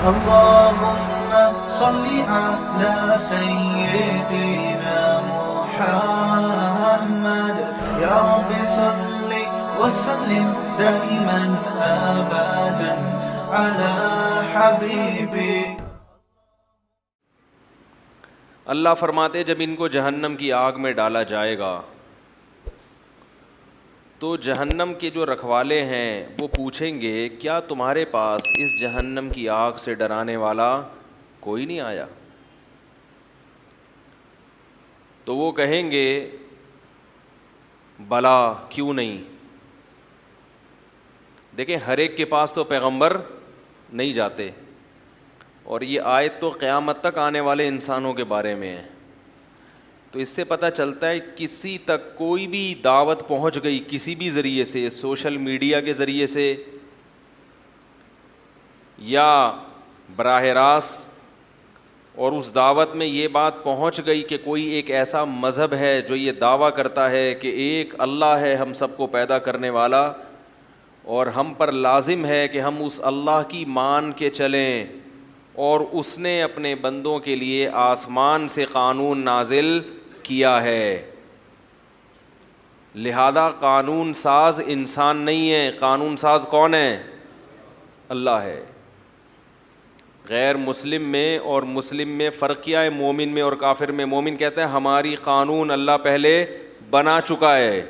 اللهم صل على سيدنا محمد يا رب صل وسلم دائما أبدا على حبيبي. اللہ فرماتے جب ان کو جہنم کی آگ میں ڈالا جائے گا تو جہنم کے جو رکھوالے ہیں وہ پوچھیں گے کیا تمہارے پاس اس جہنم کی آگ سے ڈرانے والا کوئی نہیں آیا؟ تو وہ کہیں گے بلا کیوں نہیں. دیکھیں ہر ایک کے پاس تو پیغمبر نہیں جاتے، اور یہ آیت تو قیامت تک آنے والے انسانوں کے بارے میں ہے. تو اس سے پتہ چلتا ہے کسی تک کوئی بھی دعوت پہنچ گئی کسی بھی ذریعے سے، سوشل میڈیا کے ذریعے سے یا براہ راست، اور اس دعوت میں یہ بات پہنچ گئی کہ کوئی ایک ایسا مذہب ہے جو یہ دعویٰ کرتا ہے کہ ایک اللہ ہے ہم سب کو پیدا کرنے والا، اور ہم پر لازم ہے کہ ہم اس اللہ کی مان کے چلیں، اور اس نے اپنے بندوں کے لیے آسمان سے قانون نازل کیا ہے، لہذا قانون ساز انسان نہیں ہے، قانون ساز کون ہے؟ اللہ ہے. غیر مسلم میں اور مسلم میں فرق کیا ہے؟ مومن میں اور کافر میں. مومن کہتا ہے ہماری قانون اللہ پہلے بنا چکا ہے،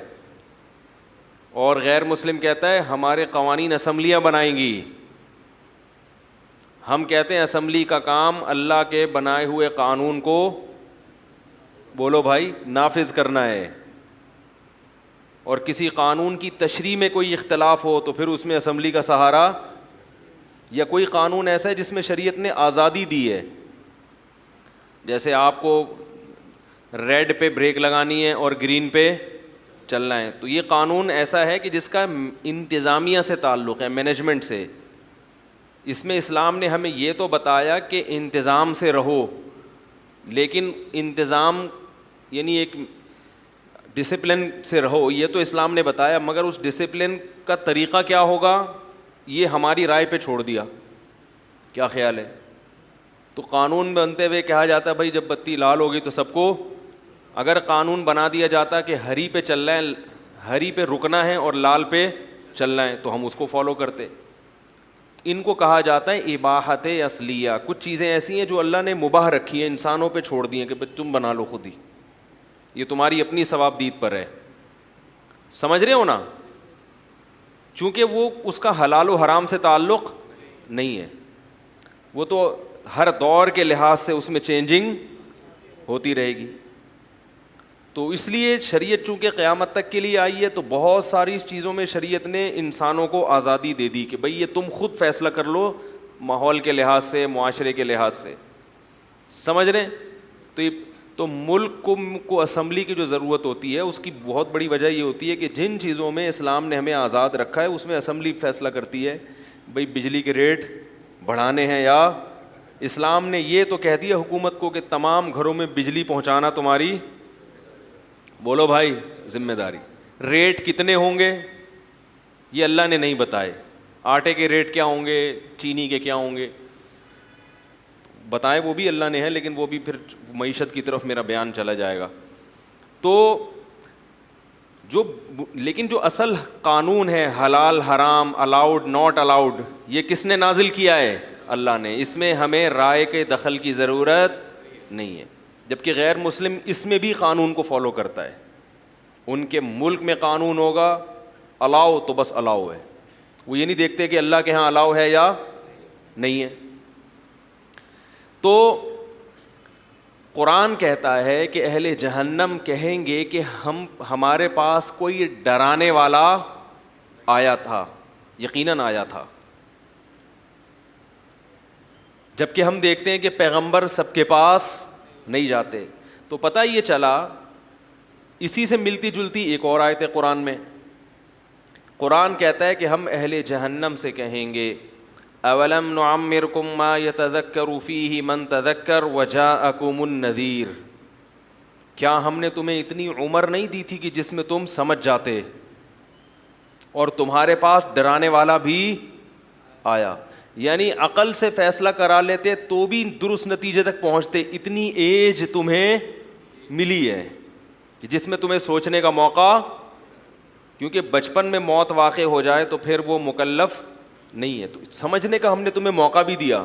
اور غیر مسلم کہتا ہے ہمارے قوانین اسمبلیاں بنائیں گی. ہم کہتے ہیں اسمبلی کا کام اللہ کے بنائے ہوئے قانون کو بولو بھائی نافذ کرنا ہے، اور کسی قانون کی تشریح میں کوئی اختلاف ہو تو پھر اس میں اسمبلی کا سہارا، یا کوئی قانون ایسا ہے جس میں شریعت نے آزادی دی ہے، جیسے آپ کو ریڈ پہ بریک لگانی ہے اور گرین پہ چلنا ہے، تو یہ قانون ایسا ہے کہ جس کا انتظامیہ سے تعلق ہے، مینجمنٹ سے. اس میں اسلام نے ہمیں یہ تو بتایا کہ انتظام سے رہو، لیکن انتظام یعنی ایک ڈسپلن سے رہو، یہ تو اسلام نے بتایا، مگر اس ڈسپلن کا طریقہ کیا ہوگا یہ ہماری رائے پہ چھوڑ دیا. کیا خیال ہے؟ تو قانون بنتے ہوئے کہا جاتا ہے بھائی جب بتی لال ہوگی تو سب کو، اگر قانون بنا دیا جاتا کہ ہری پہ چلنا ہے، ہری پہ رکنا ہے اور لال پہ چلنا ہے، تو ہم اس کو فالو کرتے. ان کو کہا جاتا ہے اباحت اصلیہ. کچھ چیزیں ایسی ہیں جو اللہ نے مباح رکھی ہیں، انسانوں پہ چھوڑ دی ہیں کہ تم بنا لو خود ہی، یہ تمہاری اپنی ثواب دید پر ہے. سمجھ رہے ہو نا؟ چونکہ وہ اس کا حلال و حرام سے تعلق نہیں ہے، وہ تو ہر دور کے لحاظ سے اس میں چینجنگ ہوتی رہے گی. تو اس لیے شریعت چونکہ قیامت تک کے لیے آئی ہے تو بہت ساری چیزوں میں شریعت نے انسانوں کو آزادی دے دی کہ بھئی یہ تم خود فیصلہ کر لو، ماحول کے لحاظ سے، معاشرے کے لحاظ سے. سمجھ رہے ہیں؟ تو ملک کو اسمبلی کی جو ضرورت ہوتی ہے اس کی بہت بڑی وجہ یہ ہوتی ہے کہ جن چیزوں میں اسلام نے ہمیں آزاد رکھا ہے اس میں اسمبلی فیصلہ کرتی ہے بھئی بجلی کے ریٹ بڑھانے ہیں، یا اسلام نے یہ تو کہہ دیا حکومت کو کہ تمام گھروں میں بجلی پہنچانا تمہاری، بولو بھائی، ذمہ داری. ریٹ کتنے ہوں گے یہ اللہ نے نہیں بتائے، آٹے کے ریٹ کیا ہوں گے، چینی کے کیا ہوں گے بتائے وہ بھی اللہ نے ہے، لیکن وہ بھی پھر معیشت کی طرف میرا بیان چلا جائے گا. تو لیکن جو اصل قانون ہے حلال حرام، الاؤڈ ناٹ الاؤڈ، یہ کس نے نازل کیا ہے؟ اللہ نے. اس میں ہمیں رائے کے دخل کی ضرورت نہیں ہے، جبکہ غیر مسلم اس میں بھی قانون کو فالو کرتا ہے. ان کے ملک میں قانون ہوگا الاؤ تو بس الاؤ ہے، وہ یہ نہیں دیکھتے کہ اللہ کے ہاں الاؤ ہے یا نہیں ہے. تو قرآن کہتا ہے کہ اہل جہنم کہیں گے کہ ہمارے پاس کوئی ڈرانے والا آیا تھا، یقیناً آیا تھا. جبکہ ہم دیکھتے ہیں کہ پیغمبر سب کے پاس نہیں جاتے. تو پتہ یہ چلا، اسی سے ملتی جلتی ایک اور آیت ہے قرآن میں. قرآن کہتا ہے کہ ہم اہل جہنم سے کہیں گے اولم نعمرکم ما یتذکر فیہ من تذکر وجاءکم النذیر، کیا ہم نے تمہیں اتنی عمر نہیں دی تھی کہ جس میں تم سمجھ جاتے اور تمہارے پاس ڈرانے والا بھی آیا. یعنی عقل سے فیصلہ کرا لیتے تو بھی درست نتیجے تک پہنچتے. اتنی ایج تمہیں ملی ہے جس میں تمہیں سوچنے کا موقع, کیونکہ بچپن میں موت واقع ہو جائے تو پھر وہ مکلف نہیں ہے, تو سمجھنے کا ہم نے تمہیں موقع بھی دیا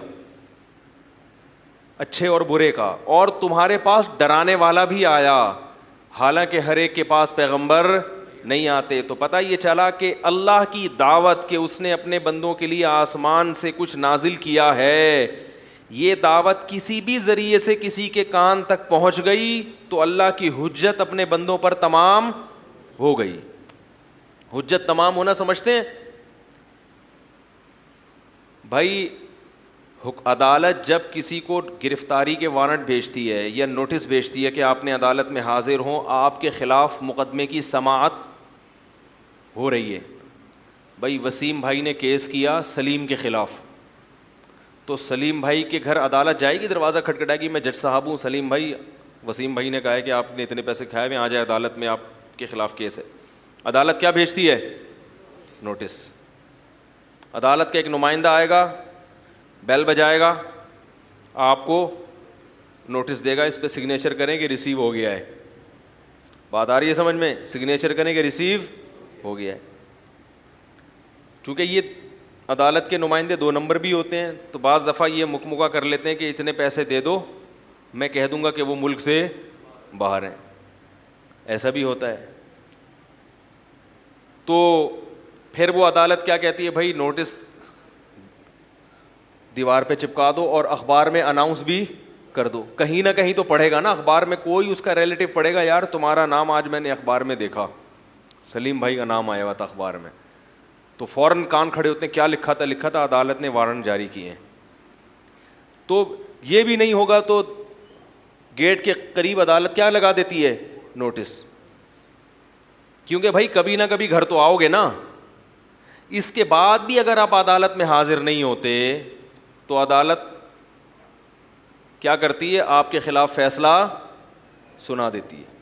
اچھے اور برے کا, اور تمہارے پاس ڈرانے والا بھی آیا, حالانکہ ہر ایک کے پاس پیغمبر نہیں آتے. تو پتہ یہ چلا کہ اللہ کی دعوت کہ اس نے اپنے بندوں کے لیے آسمان سے کچھ نازل کیا ہے, یہ دعوت کسی بھی ذریعے سے کسی کے کان تک پہنچ گئی تو اللہ کی حجت اپنے بندوں پر تمام ہو گئی. حجت تمام ہونا سمجھتے ہیں بھائی؟ عدالت جب کسی کو گرفتاری کے وارنٹ بھیجتی ہے یا نوٹس بھیجتی ہے کہ آپ نے عدالت میں حاضر ہوں, آپ کے خلاف مقدمے کی سماعت ہو رہی ہے. بھائی وسیم بھائی نے کیس کیا سلیم کے خلاف, تو سلیم بھائی کے گھر عدالت جائے گی, دروازہ کھٹکھٹائے گی, میں جج صاحب ہوں, سلیم بھائی وسیم بھائی نے کہا ہے کہ آپ نے اتنے پیسے کھائے ہوئے, آ جائے عدالت میں, آپ کے خلاف کیس ہے. عدالت کیا بھیجتی ہے؟ نوٹس. عدالت کا ایک نمائندہ آئے گا, بیل بجائے گا, آپ کو نوٹس دے گا, اس پہ سگنیچر کریں کہ ریسیو ہو گیا ہے. بات آ رہی ہے سمجھ میں؟ سگنیچر کریں کہ ریسیو ہو گیا ہے. چونکہ یہ عدالت کے نمائندے 2 نمبر بھی ہوتے ہیں, تو بعض دفعہ یہ مکمکہ کر لیتے ہیں کہ اتنے پیسے دے دو, میں کہہ دوں گا کہ وہ ملک سے باہر ہیں, ایسا بھی ہوتا ہے. تو پھر وہ عدالت کیا کہتی ہے؟ بھائی نوٹس دیوار پہ چپکا دو اور اخبار میں اناؤنس بھی کر دو, کہیں نہ کہیں تو پڑھے گا نا اخبار میں, کوئی اس کا ریلیٹو پڑھے گا, یار تمہارا نام آج میں نے اخبار میں دیکھا, سلیم بھائی کا نام آیا ہوا تھا اخبار میں, تو فوراً کان کھڑے ہوتے ہیں, کیا لکھا تھا؟ لکھا تھا عدالت نے وارنٹ جاری کیے ہیں. تو یہ بھی نہیں ہوگا تو گیٹ کے قریب عدالت کیا لگا دیتی ہے؟ نوٹس. کیونکہ بھائی کبھی نہ کبھی گھر تو آؤ گے نا. اس کے بعد بھی اگر آپ عدالت میں حاضر نہیں ہوتے تو عدالت کیا کرتی ہے؟ آپ کے خلاف فیصلہ سنا دیتی ہے.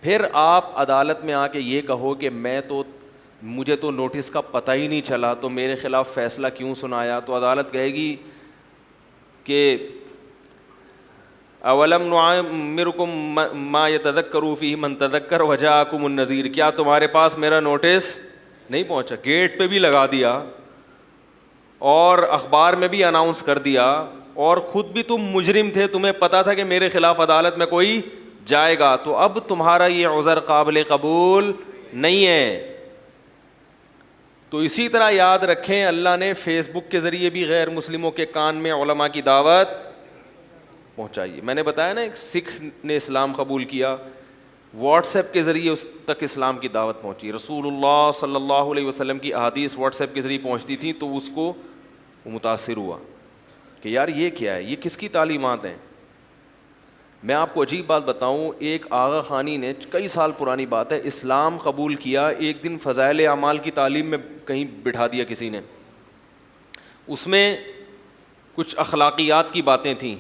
پھر آپ عدالت میں آ کے یہ کہو کہ مجھے تو نوٹس کا پتہ ہی نہیں چلا, تو میرے خلاف فیصلہ کیوں سنایا؟ تو عدالت کہے گی کہ اولم نعمرکم ما یتذکر فیہ من تذکر وجاءکم النذیر, کیا تمہارے پاس میرا نوٹس نہیں پہنچا؟ گیٹ پہ بھی لگا دیا اور اخبار میں بھی اناؤنس کر دیا, اور خود بھی تم مجرم تھے, تمہیں پتا تھا کہ میرے خلاف عدالت میں کوئی جائے گا, تو اب تمہارا یہ عذر قابل قبول نہیں ہے. تو اسی طرح یاد رکھیں, اللہ نے فیس بک کے ذریعے بھی غیر مسلموں کے کان میں علماء کی دعوت پہنچائی. میں نے بتایا نا ایک سکھ نے اسلام قبول کیا, واٹس ایپ کے ذریعے اس تک اسلام کی دعوت پہنچی. رسول اللہ صلی اللہ علیہ وسلم کی احادیث واٹس ایپ کے ذریعے پہنچتی تھیں, تو اس کو متاثر ہوا کہ یار یہ کیا ہے, یہ کس کی تعلیمات ہیں. میں آپ کو عجیب بات بتاؤں, ایک آغا خانی نے, کئی سال پرانی بات ہے, اسلام قبول کیا, ایک دن فضائل اعمال کی تعلیم میں کہیں بٹھا دیا کسی نے, اس میں کچھ اخلاقیات کی باتیں تھیں,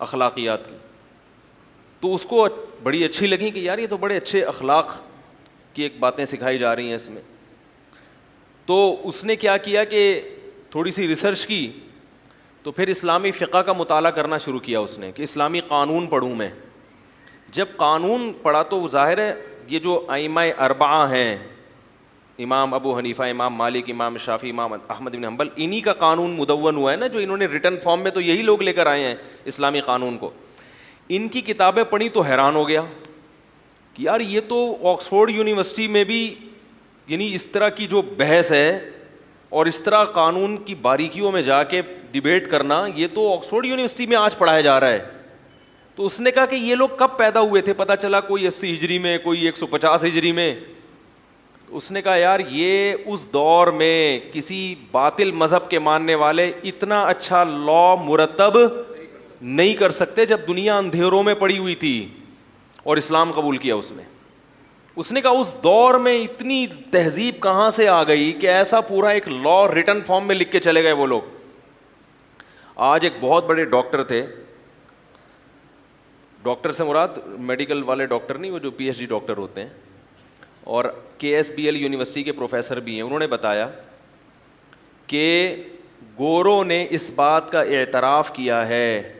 اخلاقیات کی, تو اس کو بڑی اچھی لگیں کہ یار یہ تو بڑے اچھے اخلاق کی ایک باتیں سکھائی جا رہی ہیں اس میں. تو اس نے کیا کیا کہ تھوڑی سی ریسرچ کی, تو پھر اسلامی فقہ کا مطالعہ کرنا شروع کیا اس نے کہ اسلامی قانون پڑھوں میں. جب قانون پڑھا تو ظاہر ہے یہ جو ائمہ اربعہ ہیں, امام ابو حنیفہ, امام مالک, امام شافعی, امام احمد بن حنبل, انہی کا قانون مدون ہوا ہے نا, جو انہوں نے ریٹن فارم میں, تو یہی لوگ لے کر آئے ہیں اسلامی قانون کو. ان کی کتابیں پڑھی تو حیران ہو گیا کہ یار یہ تو آکسفورڈ یونیورسٹی میں بھی, یعنی اس طرح کی جو بحث ہے اور اس طرح قانون کی باریکیوں میں جا کے ڈیبیٹ کرنا, یہ تو آکسفورڈ یونیورسٹی میں آج پڑھایا جا رہا ہے. تو اس نے کہا کہ یہ لوگ کب پیدا ہوئے تھے؟ پتہ چلا کوئی 80 ہجری میں, کوئی 150 ہجری میں. اس نے کہا یار یہ اس دور میں کسی باطل مذہب کے ماننے والے اتنا اچھا لا مرتب نہیں کر سکتے جب دنیا اندھیروں میں پڑی ہوئی تھی اور اسلام قبول کیا اس نے. اس نے کہا اس دور میں اتنی تہذیب کہاں سے آ گئی کہ ایسا پورا ایک لا ریٹن فارم میں لکھ کے چلے گئے وہ لوگ. آج ایک بہت بڑے ڈاکٹر تھے, ڈاکٹر سے مراد میڈیکل والے ڈاکٹر نہیں, وہ جو پی ایچ ڈی ڈاکٹر ہوتے ہیں, اور کے ایس بی ایل یونیورسٹی کے پروفیسر بھی ہیں. انہوں نے بتایا کہ گوروں نے اس بات کا اعتراف کیا ہے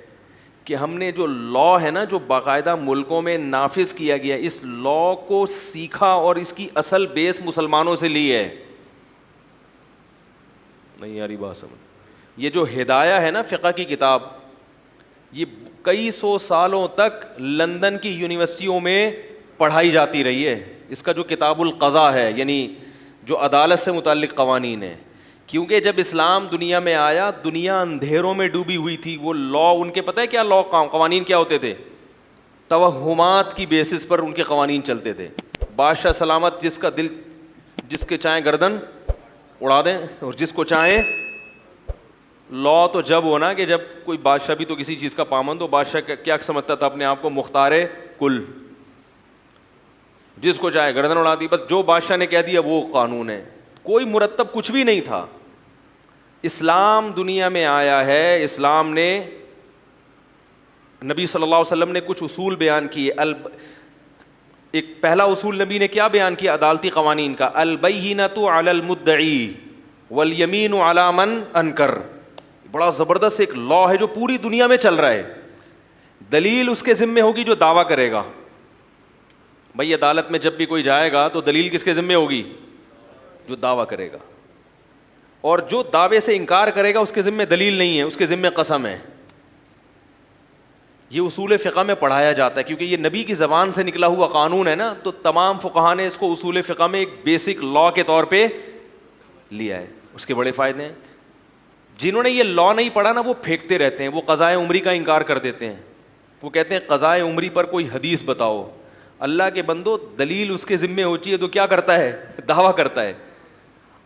کہ ہم نے جو لا ہے نا جو باقاعدہ ملکوں میں نافذ کیا گیا, اس لا کو سیکھا اور اس کی اصل بیس مسلمانوں سے لی ہے. نہیں یاری بات سمجھ. یہ جو ہدایہ ہے نا فقہ کی کتاب, یہ کئی سو سالوں تک لندن کی یونیورسٹیوں میں پڑھائی جاتی رہی ہے. اس کا جو کتاب القضاء ہے, یعنی جو عدالت سے متعلق قوانین ہیں, کیونکہ جب اسلام دنیا میں آیا دنیا اندھیروں میں ڈوبی ہوئی تھی. وہ لا ان کے پتہ ہے کیا لا قوانین کیا ہوتے تھے؟ توہمات کی بیسس پر ان کے قوانین چلتے تھے. بادشاہ سلامت, جس کا دل جس کے چاہیں گردن اڑا دیں, اور جس کو چاہیں. لا تو جب ہونا کہ جب کوئی بادشاہ بھی تو کسی چیز کا پابند ہو. بادشاہ کیا سمجھتا تھا اپنے آپ کو؟ مختار کل, جس کو چاہے گردن اڑا دی. بس جو بادشاہ نے کہہ دیا وہ قانون ہے. کوئی مرتب کچھ بھی نہیں تھا. اسلام دنیا میں آیا ہے, اسلام نے نبی صلی اللہ علیہ وسلم نے کچھ اصول بیان کیے. ایک پہلا اصول نبی نے کیا بیان کیا عدالتی قوانین کا؟ البینۃ علی المدعی والیمین علی من انکر. بڑا زبردست ایک لا ہے جو پوری دنیا میں چل رہا ہے. دلیل اس کے ذمے ہوگی جو دعویٰ کرے گا. بھائی عدالت میں جب بھی کوئی جائے گا تو دلیل کس کے ذمے ہوگی؟ جو دعویٰ کرے گا. اور جو دعوے سے انکار کرے گا اس کے ذمے دلیل نہیں ہے, اس کے ذمے قسم ہے. یہ اصول فقہ میں پڑھایا جاتا ہے کیونکہ یہ نبی کی زبان سے نکلا ہوا قانون ہے نا, تو تمام فقہا نے اس کو اصول فقہ میں ایک بیسک لا کے طور پہ لیا ہے. اس کے بڑے فائدے ہیں. جنہوں نے یہ لا نہیں پڑھا نا وہ پھینکتے رہتے ہیں, وہ قضائے عمری کا انکار کر دیتے ہیں. وہ کہتے ہیں قضائے عمری پر کوئی حدیث بتاؤ. اللہ کے بندو, دلیل اس کے ذمے ہوتی ہے تو کیا کرتا ہے؟ دعویٰ کرتا ہے.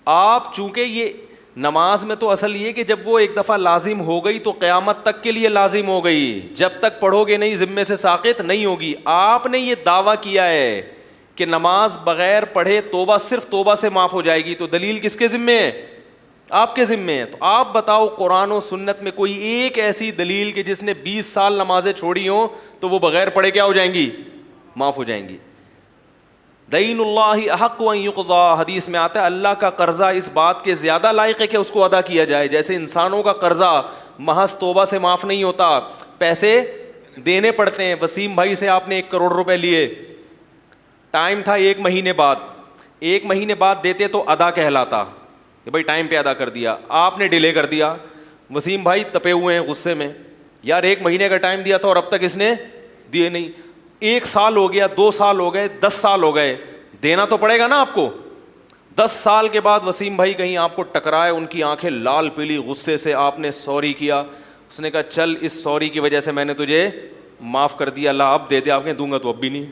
آپ چونکہ یہ نماز میں تو اصل یہ کہ جب وہ ایک دفعہ لازم ہو گئی تو قیامت تک کے لیے لازم ہو گئی. جب تک پڑھو گے نہیں ذمے سے ساقط نہیں ہوگی. آپ نے یہ دعویٰ کیا ہے کہ نماز بغیر پڑھے توبہ صرف توبہ سے معاف ہو جائے گی, تو دلیل کس کے ذمے ہے؟ آپ کے ذمے ہے. تو آپ بتاؤ قرآن و سنت میں کوئی ایک ایسی دلیل کہ جس نے 20 سال نمازیں چھوڑی ہوں تو وہ بغیر پڑھے کیا ہو جائیں گی؟ معاف ہو جائیں گی. دین اللہ احق ان یقضی, حدیث میں آتا ہے اللہ کا قرضہ اس بات کے زیادہ لائق ہے کہ اس کو ادا کیا جائے. جیسے انسانوں کا قرضہ محض توبہ سے معاف نہیں ہوتا, پیسے دینے پڑتے ہیں. وسیم بھائی سے آپ نے 1 کروڑ روپے لیے, ٹائم تھا 1 مہینے بعد, 1 مہینے بعد دیتے تو ادا کہلاتا کہ بھائی ٹائم پہ ادا کر دیا. آپ نے ڈیلے کر دیا. وسیم بھائی تپے ہوئے ہیں غصے میں, یار 1 مہینے کا ٹائم دیا تھا اور اب تک اس نے دیے نہیں. 1 سال ہو گیا, 2 سال ہو گئے, 10 سال ہو گئے, دینا تو پڑے گا نا آپ کو. 10 سال کے بعد وسیم بھائی کہیں آپ کو ٹکرائے, ان کی آنکھیں لال پیلی غصے سے, آپ نے سوری کیا. اس نے کہا چل اس سوری کی وجہ سے میں نے تجھے معاف کر دیا, اللہ اب دے دے. آپ کہیں دوں گا تو اب بھی نہیں.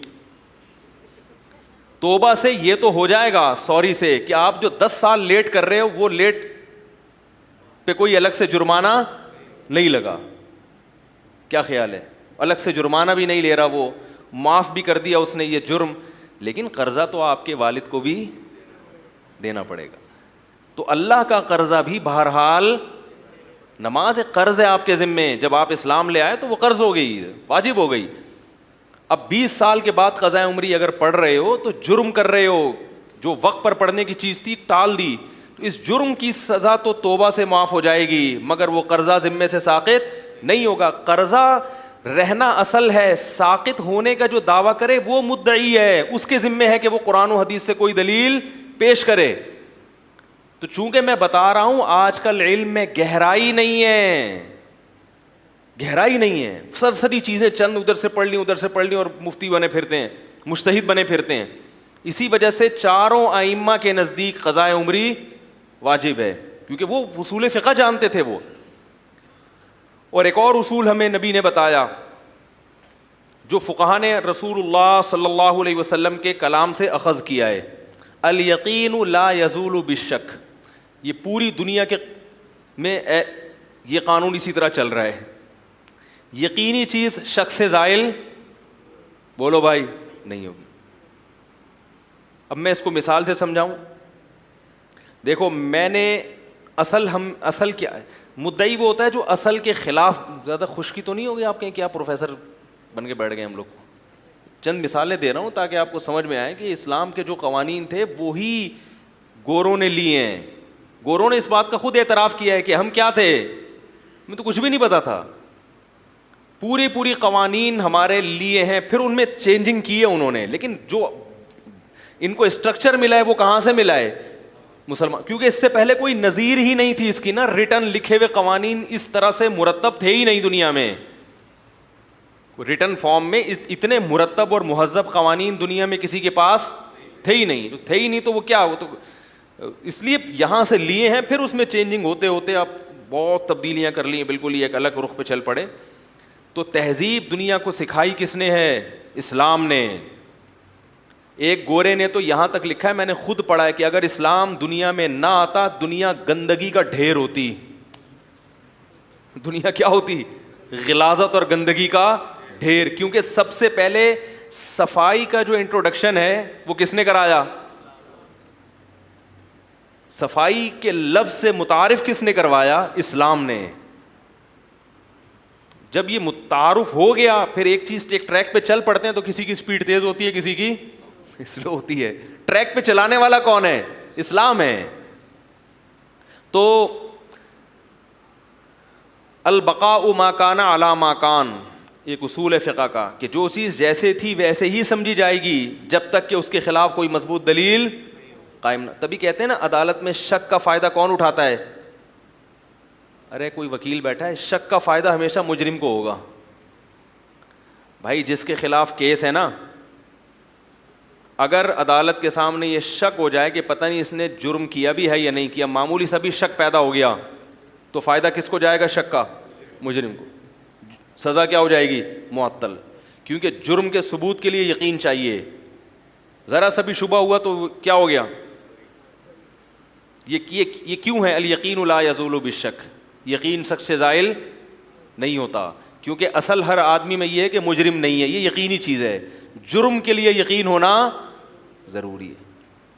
توبہ سے یہ تو ہو جائے گا, سوری سے کہ آپ جو 10 سال لیٹ کر رہے ہو وہ لیٹ پہ کوئی الگ سے جرمانہ نہیں لگا. کیا خیال ہے؟ الگ سے جرمانہ بھی نہیں لے رہا, وہ معاف بھی کر دیا اس نے یہ جرم. لیکن قرضہ تو آپ کے والد کو بھی دینا پڑے گا. تو اللہ کا قرضہ بھی بہرحال, نماز ایک قرض ہے آپ کے ذمے. جب آپ اسلام لے آئے تو وہ قرض ہو گئی, واجب ہو گئی. اب 20 سال کے بعد قضاء عمری اگر پڑھ رہے ہو تو جرم کر رہے ہو, جو وقت پر پڑھنے کی چیز تھی ٹال دی, تو اس جرم کی سزا تو توبہ سے معاف ہو جائے گی, مگر وہ قرضہ ذمے سے ساقط نہیں ہوگا. قرضہ رہنا اصل ہے, ساقط ہونے کا جو دعویٰ کرے وہ مدعی ہے, اس کے ذمے ہے کہ وہ قرآن و حدیث سے کوئی دلیل پیش کرے. تو چونکہ میں بتا رہا ہوں آج کل علم میں گہرائی نہیں ہے, گہرائی نہیں ہے. سرسری چیزیں چند ادھر سے پڑھ لی ادھر سے پڑھ لی اور مفتی بنے پھرتے ہیں, مجتہد بنے پھرتے ہیں. اسی وجہ سے چاروں ائمہ کے نزدیک قضاء عمری واجب ہے, کیونکہ وہ اصول فقہ جانتے تھے وہ. اور ایک اور اصول ہمیں نبی نے بتایا جو فقہا نے رسول اللہ صلی اللہ علیہ وسلم کے کلام سے اخذ کیا ہے, الیقین لا یزول بالشک. یہ پوری دنیا کے میں یہ قانون اسی طرح چل رہا ہے. یقینی چیز شک سے زائل, بولو بھائی, نہیں ہوگی. اب میں اس کو مثال سے سمجھاؤں. دیکھو میں نے اصل کیا ہے, مدعی وہ ہوتا ہے جو اصل کے خلاف. زیادہ خشکی تو نہیں ہوگی آپ کہیں کیا پروفیسر بن کے بیٹھ گئے ہم لوگ. چند مثالیں دے رہا ہوں تاکہ آپ کو سمجھ میں آئے کہ اسلام کے جو قوانین تھے وہی گوروں نے لیے ہیں. گوروں نے اس بات کا خود اعتراف کیا ہے کہ ہم کیا تھے, ہمیں تو کچھ بھی نہیں پتا تھا. پوری قوانین ہمارے لیے ہیں, پھر ان میں چینجنگ کی ہے انہوں نے, لیکن جو ان کو اسٹرکچر ملا ہے وہ کہاں سے ملا ہے؟ مسلمان, کیونکہ اس سے پہلے کوئی نظیر ہی نہیں تھی اس کی نا, ریٹن لکھے ہوئے قوانین اس طرح سے مرتب تھے ہی نہیں دنیا میں. ریٹن فارم میں اتنے مرتب اور مہذب قوانین دنیا میں کسی کے پاس تھے ہی نہیں, تو وہ کیا, وہ تو اس لیے یہاں سے لیے ہیں, پھر اس میں چینجنگ ہوتے ہوتے اب بہت تبدیلیاں کر لی ہیں, بالکل یہ ایک الگ رخ پہ چل پڑے. تو تہذیب دنیا کو سکھائی کس نے ہے؟ اسلام نے. ایک گورے نے تو یہاں تک لکھا ہے, میں نے خود پڑھا ہے, کہ اگر اسلام دنیا میں نہ آتا دنیا گندگی کا ڈھیر ہوتی. دنیا کیا ہوتی؟ غلاظت اور گندگی کا ڈھیر. کیونکہ سب سے پہلے صفائی کا جو انٹروڈکشن ہے وہ کس نے کرایا؟ صفائی کے لفظ سے متعارف کس نے کروایا؟ اسلام نے. جب یہ متعارف ہو گیا, پھر ایک چیز, ایک ٹریک پہ چل پڑتے ہیں تو کسی کی سپیڈ تیز ہوتی ہے, کسی کی سلو ہوتی ہے. ٹریک پہ چلانے والا کون ہے؟ اسلام ہے. تو البقاء ما کان علی ما کان ایک اصول ہے فقہ کا, کہ جو چیز جیسے تھی ویسے ہی سمجھی جائے گی جب تک کہ اس کے خلاف کوئی مضبوط دلیل قائم نہ. تبھی کہتے ہیں نا عدالت میں شک کا فائدہ کون اٹھاتا ہے؟ ارے کوئی وکیل بیٹھا ہے, شک کا فائدہ ہمیشہ مجرم کو ہوگا. بھائی جس کے خلاف کیس ہے نا, اگر عدالت کے سامنے یہ شک ہو جائے کہ پتہ نہیں اس نے جرم کیا بھی ہے یا نہیں کیا, معمولی سا بھی شک پیدا ہو گیا, تو فائدہ کس کو جائے گا شک کا؟ مجرم کو. سزا کیا ہو جائے گی؟ معطل. کیونکہ جرم کے ثبوت کے لیے یقین چاہیے. ذرا سا بھی شبہ ہوا تو کیا ہو گیا؟ یہ کیوں ہے؟ الیقین لا یزول بالشک, یقین شک سے زائل نہیں ہوتا. کیونکہ اصل ہر آدمی میں یہ ہے کہ مجرم نہیں ہے, یہ یقینی چیز ہے. جرم کے لیے یقین ہونا ضروری ہے.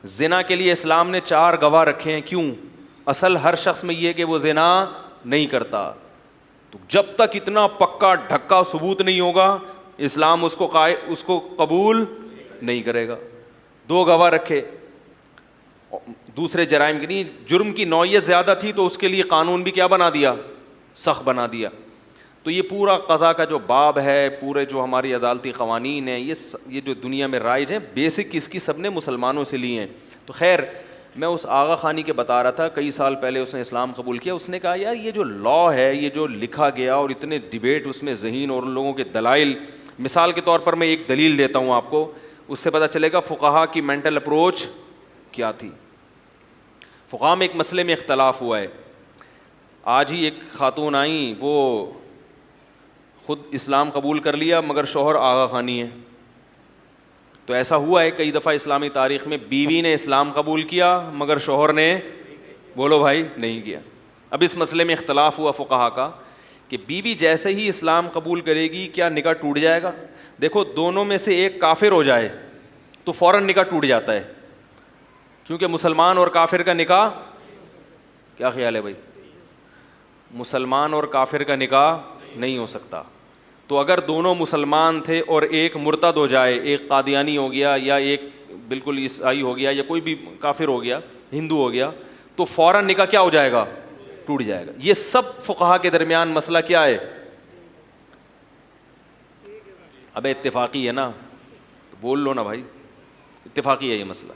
زنا کے لیے اسلام نے 4 گواہ رکھے ہیں. کیوں؟ اصل ہر شخص میں یہ کہ وہ زنا نہیں کرتا. تو جب تک اتنا پکا ڈھکا ثبوت نہیں ہوگا, اسلام اس کو قبول نہیں کرے گا. 2 گواہ رکھے. دوسرے جرائم کی نہیں, جرم کی نوعیت زیادہ تھی تو اس کے لیے قانون بھی کیا بنا دیا؟ سخت بنا دیا. تو یہ پورا قضا کا جو باب ہے, پورے جو ہماری عدالتی قوانین ہیں, یہ جو دنیا میں رائج ہیں, بیسک اس کی سب نے مسلمانوں سے لیے ہیں. تو خیر, میں اس آغا خانی کے بتا رہا تھا, کئی سال پہلے اس نے اسلام قبول کیا. اس نے کہا یار یہ جو لا ہے, یہ جو لکھا گیا اور اتنے ڈیبیٹ اس میں ذہین, اور ان لوگوں کے دلائل, مثال کے طور پر میں ایک دلیل دیتا ہوں آپ کو, اس سے پتہ چلے گا فقہا کی مینٹل اپروچ کیا تھی. فقہا میں ایک مسئلے میں اختلاف ہوا ہے. آج ہی ایک خاتون آئیں, وہ خود اسلام قبول کر لیا مگر شوہر آغا خانی ہے. تو ایسا ہوا ہے کئی دفعہ اسلامی تاریخ میں, بیوی نے اسلام قبول کیا مگر شوہر نے, بولو بھائی, نہیں کیا. اب اس مسئلے میں اختلاف ہوا فقہا کا کہ بیوی جیسے ہی اسلام قبول کرے گی کیا نکاح ٹوٹ جائے گا؟ دیکھو دونوں میں سے ایک کافر ہو جائے تو فوراً نکاح ٹوٹ جاتا ہے, کیونکہ مسلمان اور کافر کا نکاح, کیا خیال ہے بھائی؟ مسلمان اور کافر کا نکاح نہیں ہو سکتا. تو اگر دونوں مسلمان تھے اور ایک مرتد ہو جائے, ایک قادیانی ہو گیا یا ایک بالکل عیسائی ہو گیا یا کوئی بھی کافر ہو گیا, ہندو ہو گیا, تو فوراً نکاح کیا ہو جائے گا؟ ٹوٹ جائے گا. یہ سب فقہا کے درمیان مسئلہ کیا ہے؟ ابے اتفاقی ہے نا, تو بول لو نا بھائی, اتفاقی ہے یہ مسئلہ.